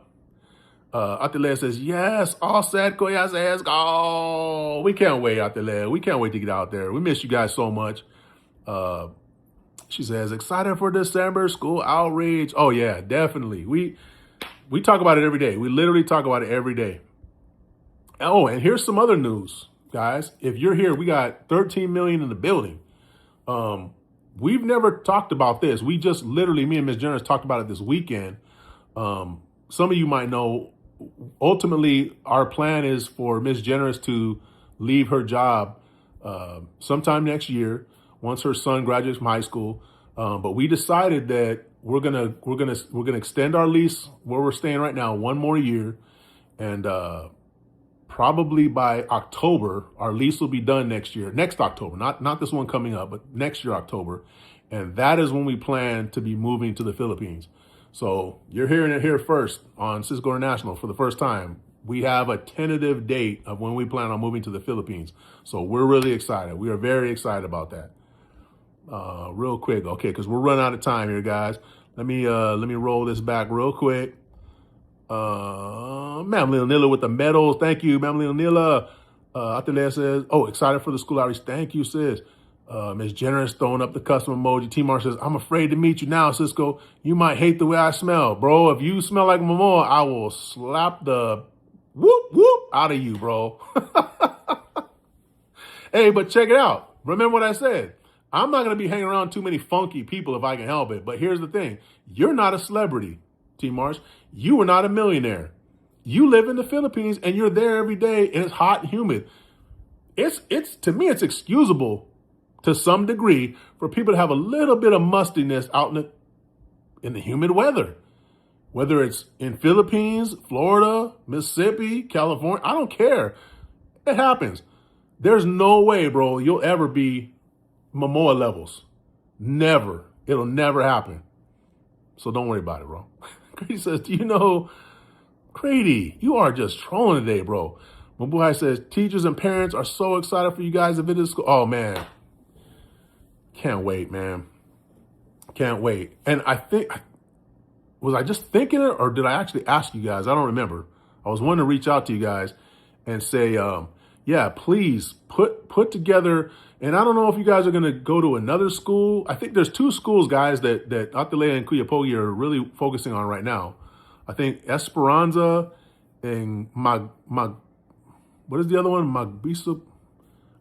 Atile says, yes, all set. Koya says, oh, we can't wait, Atile. We can't wait to get out there. We miss you guys so much. She says, excited for December school outreach. Oh yeah, definitely. We talk about it every day. We literally talk about it every day. Oh, and here's some other news, guys. If you're here, we got 13 million in the building. we've never talked about this. We just literally, me and Ms. Jenner talked about it this weekend. Some of you might know, ultimately, our plan is for Ms. Jenner to leave her job sometime next year once her son graduates from high school. But we decided that we're gonna extend our lease where we're staying right now one more year, and probably by October our lease will be done next October, not this one coming up, but next year October, and that is when we plan to be moving to the Philippines. So you're hearing it here first on Sisco International for the first time. We have a tentative date of when we plan on moving to the Philippines. So we're really excited. We are very excited about that. Real quick, okay, because we're running out of time here, guys. Let me roll this back real quick. Ma'am Lil Nilla with the medals. Thank you, Ma'am Lil Nilla. Atelier says, oh, excited for the school outreach. Thank you, sis. Ms. Jenner is throwing up the custom emoji. T-Mar says, I'm afraid to meet you now, Sisco. You might hate the way I smell. Bro, if you smell like Momoa, I will slap the whoop whoop out of you, bro. Hey, but check it out. Remember what I said. I'm not going to be hanging around too many funky people if I can help it. But here's the thing. You're not a celebrity, T-Marsh. You are not a millionaire. You live in the Philippines and you're there every day and it's hot and humid. It's to me, it's excusable to some degree for people to have a little bit of mustiness out in the humid weather. Whether it's in Philippines, Florida, Mississippi, California, I don't care. It happens. There's no way, bro, you'll ever be Momoa levels. Never. It'll never happen. So don't worry about it, bro. Grady says, do you know, Grady, you are just trolling today, bro. Momoa says, teachers and parents are so excited for you guys to visit school. Oh, man. Can't wait, man. Can't wait. And I think, was I just thinking it or did I actually ask you guys? I don't remember. I was wanting to reach out to you guys and say, yeah, please put together. And I don't know if you guys are going to go to another school. I think there's two schools, guys, that Atalaya and Cuyapogi are really focusing on right now. I think Esperanza and what is the other one? Magbisa.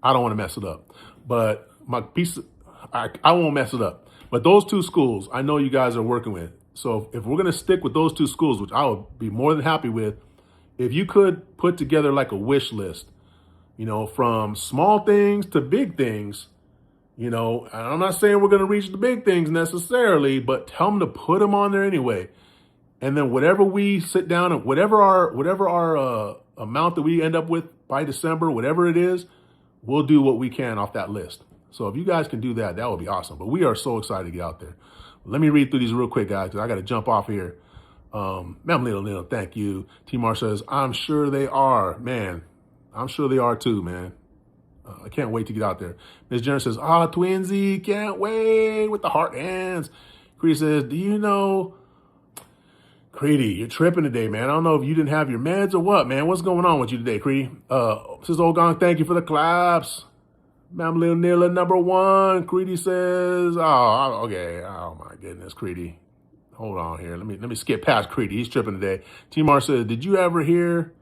I don't want to mess it up, but Magbisa, I won't mess it up. But those two schools, I know you guys are working with. So if we're going to stick with those two schools, which I would be more than happy with, if you could put together like a wish list, from small things to big things, and I'm not saying we're going to reach the big things necessarily, but tell them to put them on there anyway. And then whatever we sit down and whatever our amount that we end up with by December, whatever it is, we'll do what we can off that list. So if you guys can do that, that would be awesome. But we are so excited to get out there. Let me read through these real quick, guys, because I got to jump off here. Ma'am Little, thank you. T-Mar says, I'm sure they are. Man, I'm sure they are too, man. I can't wait to get out there. Ms. Jenner says, Twinsy, can't wait with the heart hands. Creedy says, do you know, Creedy, you're tripping today, man. I don't know if you didn't have your meds or what, man. What's going on with you today, Creedy? Says Ogon, thank you for the claps. Ma'am Lil Nilla, number one. Creedy says, okay. Oh my goodness, Creedy. Hold on here. Let me skip past Creedy. He's tripping today. T-Mar says, did you ever hear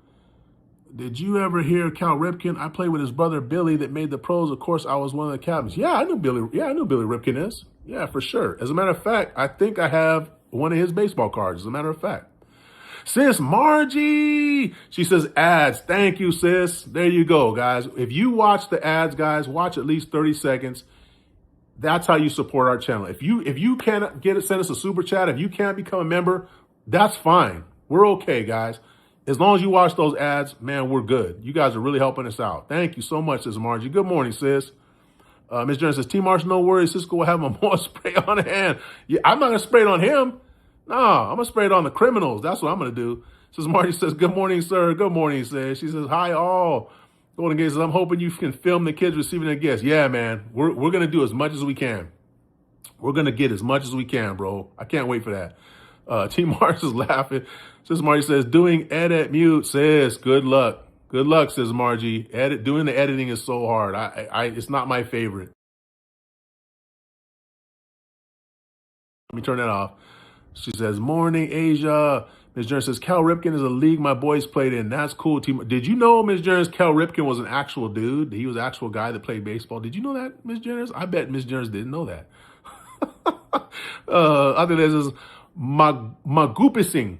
Cal Ripken? I played with his brother Billy that made the pros. Of course, I was one of the captains. Yeah, I knew Billy. Yeah, I knew Billy Ripken is. Yeah, for sure. As a matter of fact, I think I have one of his baseball cards, as a matter of fact. Sis Margie, she says ads. Thank you, sis. There you go, guys. If you watch the ads, guys, watch at least 30 seconds. That's how you support our channel. If you can't send us a super chat, if you can't become a member, that's fine. We're okay, guys. As long as you watch those ads, man, we're good. You guys are really helping us out. Thank you so much, sis Margie. Good morning, sis. Ms. Jones says, T-Marsh, no worries. Cisco will have Momoa spray on hand. Yeah, I'm not going to spray it on him. No, I'm going to spray it on the criminals. That's what I'm going to do. Sis Margie says, good morning, sir. Good morning, sis. She says, hi, all. Golden Gate says, I'm hoping you can film the kids receiving their gifts. Yeah, man. We're going to do as much as we can. We're going to get as much as we can, bro. I can't wait for that. T-Marsh is laughing. Sis Margie says, doing edit mute, sis. Good luck. Good luck, says Margie. Doing the editing is so hard. It's not my favorite. Let me turn that off. She says, morning, Asia. Ms. Jones says, Cal Ripken is a league my boys played in. That's cool. Did you know, Ms. Jones, Cal Ripken was an actual dude? He was an actual guy that played baseball. Did you know that, Ms. Jones? I bet Ms. Jones didn't know that. I think this is Magupasing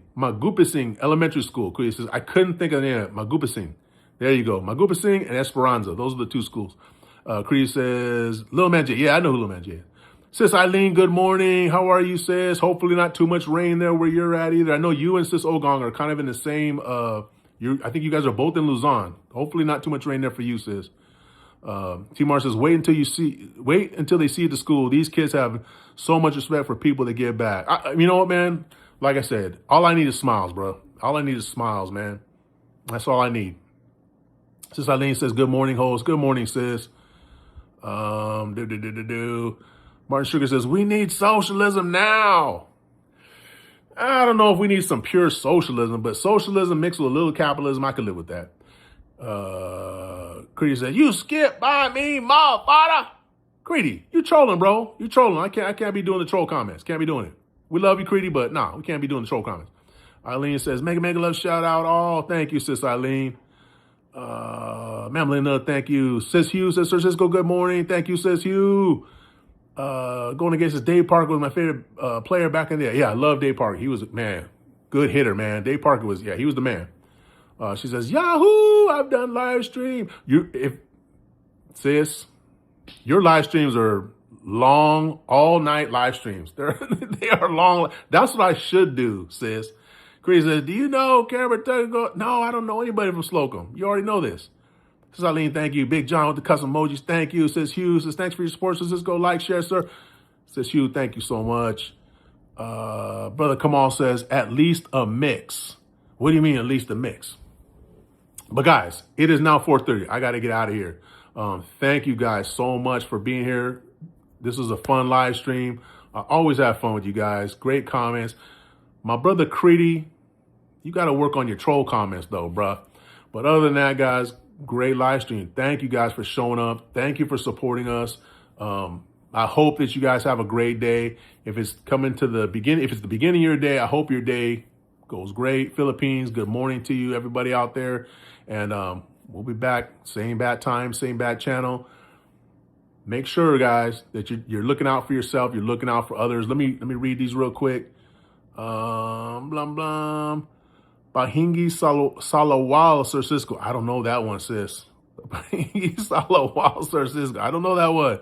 Elementary School. Creedy says, I couldn't think of the name. Magupasing. There you go. Magupasing and Esperanza. Those are the two schools. Creedy says, Little Man J. Yeah, I know who Little Man J is. Sis Eileen, good morning. How are you, sis? Hopefully not too much rain there where you're at either. I know you and Sis Ogong are kind of in the same, I think you guys are both in Luzon. Hopefully not too much rain there for you, sis. T-Mar says, wait until they see you at the school. These kids have so much respect for people that give back. You know what, man? Like I said, all I need is smiles, bro. All I need is smiles, man. That's all I need. Sis Eileen says, good morning, host. Good morning, sis. Martin Sugar says, we need socialism now. I don't know if we need some pure socialism, but socialism mixed with a little capitalism, I could live with that. Creedy said, you skip by me, motherfucker. Creedy, you trolling, bro. You trolling. I can't be doing the troll comments. Can't be doing it. We love you, Creedy, but nah, we can't be doing the troll comments. Eileen says, mega love shout out. Oh, thank you, sis Eileen. Ma'am Linda, thank you. Sis Hugh says, Sir Cisco, good morning. Thank you, Sis Hugh. Going against this Dave Parker was my favorite player back in the day. Yeah, I love Dave Parker. He was, man, good hitter, man. Dave Parker was, he was the man. She says, Yahoo, I've done live stream. Sis, your live streams are long, all night live streams. They are long. That's what I should do, sis. Chris says, do you know Cameron Tucker? No, I don't know anybody from Slocum. You already know this. Says Eileen, thank you. Big John with the custom emojis, thank you. Says Hugh, says thanks for your support. Says go like, share, sir. Says Hugh, thank you so much. Brother Kamal says, at least a mix. What do you mean at least a mix? But guys, it is now 4:30. I got to get out of here. Thank you guys so much for being here. This was a fun live stream. I always have fun with you guys. Great comments. My brother Creedy, you got to work on your troll comments though, bruh. But other than that, guys, great live stream. Thank you guys for showing up. Thank you for supporting us. I hope that you guys have a great day. If it's coming to the beginning, if it's the beginning of your day, I hope your day goes great. Philippines, good morning to you, everybody out there. And we'll be back, same bad time, same bad channel. Make sure, guys, that you're looking out for yourself. You're looking out for others. Let me read these real quick. Blum blum. Bahingi Salawal Sir Cisco. I don't know that one, sis. Bahingi Salawal Sir Cisco. I don't know that one.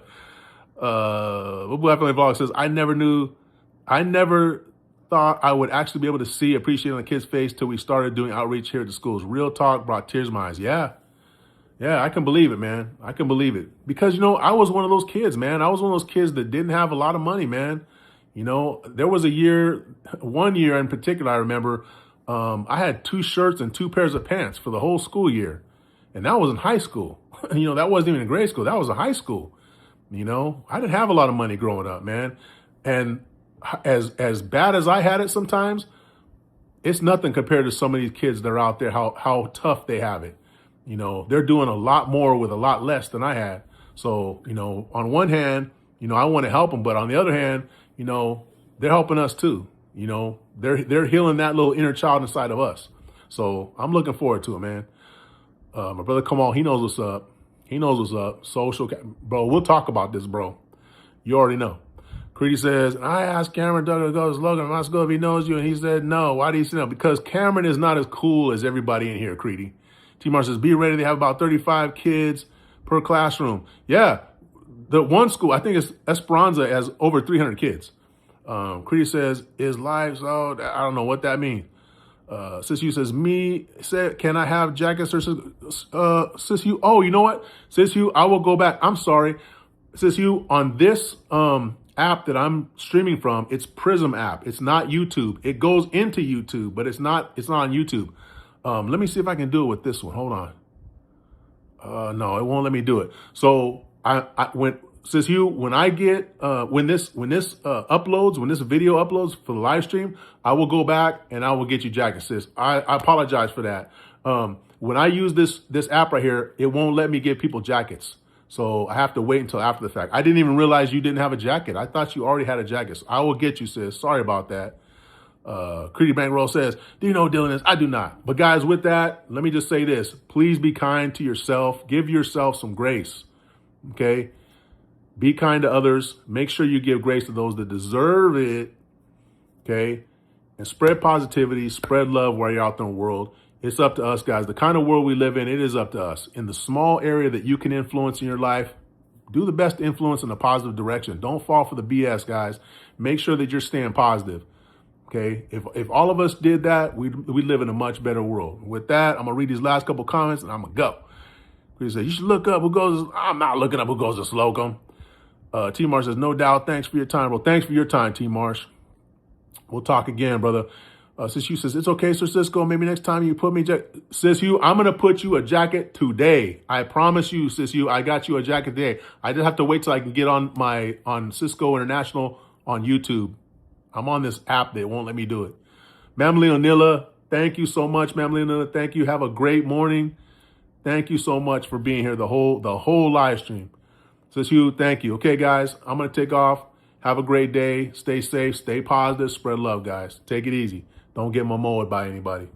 Family Vlog says, I never thought I would actually be able to see, appreciate on a kid's face till we started doing outreach here at the schools. Real talk brought tears to my eyes. Yeah, I can believe it, man. I can believe it. Because, I was one of those kids, man. I was one of those kids that didn't have a lot of money, man. There was one year in particular, I remember, I had 2 shirts and 2 pairs of pants for the whole school year. And that was in high school. That wasn't even in grade school. That was in high school. I didn't have a lot of money growing up, man. And as bad as I had it sometimes, it's nothing compared to some of these kids that are out there, how tough they have it. They're doing a lot more with a lot less than I had. So, on one hand, I want to help them, but on the other hand, they're helping us too. They're healing that little inner child inside of us. So I'm looking forward to it, man. My brother Kamal, he knows what's up. He knows what's up. Bro, we'll talk about this, bro. You already know. Creedy says, I asked Cameron Doug to go to Logan. I'm asking if he knows you. And he said, no. Why do you say no? Because Cameron is not as cool as everybody in here, Creedy. T-Mar says, be ready to have about 35 kids per classroom. Yeah. The one school, I think it's Esperanza, has over 300 kids. Creedy says, is live? So I don't know what that means. Sis Hugh says, can I have jackets? Or Sis Hugh, oh, you know what? Sis Hugh, I will go back. I'm sorry. Sis Hugh, on this app that I'm streaming from, it's Prism app. It's not YouTube. It goes into YouTube, but it's not on YouTube. Let me see if I can do it with this one. Hold on. No, it won't let me do it. So Sis Hugh, when I get when this uploads, when this video uploads for the live stream, I will go back and I will get you jackets, sis. I apologize for that. When I use this app right here, it won't let me get people jackets. So I have to wait until after the fact. I didn't even realize you didn't have a jacket. I thought you already had a jacket. So I will get you, sis. Sorry about that. Creedy Bankroll says, do you know who Dylan is? I do not. But guys, with that, let me just say this. Please be kind to yourself. Give yourself some grace. Okay? Be kind to others. Make sure you give grace to those that deserve it. Okay. And spread positivity, spread love while you're out there in the world. It's up to us, guys. The kind of world we live in, it is up to us. In the small area that you can influence in your life, do the best to influence in a positive direction. Don't fall for the BS, guys. Make sure that you're staying positive. Okay. If all of us did that, we live in a much better world. With that, I'm going to read these last couple comments and I'm going to go. He said, you should look up who goes. I'm not looking up who goes to Slocum. T. Marsh says, no doubt. Thanks for your time, bro. Thanks for your time, T. Marsh. We'll talk again, brother. Sis Hugh says, it's okay, Sir Cisco. Maybe next time you put me, Sis Hugh, I'm going to put you a jacket today. I promise you, Sis Hugh, I got you a jacket today. I just have to wait till I can get on Cisco International on YouTube. I'm on this app. They won't let me do it. Mamily Onilla, thank you so much, Mamily Onilla. Thank you. Have a great morning. Thank you so much for being here the whole live stream. Sis Hugh, thank you. Okay, guys, I'm going to take off. Have a great day. Stay safe. Stay positive. Spread love, guys. Take it easy. Don't get Momoa by anybody.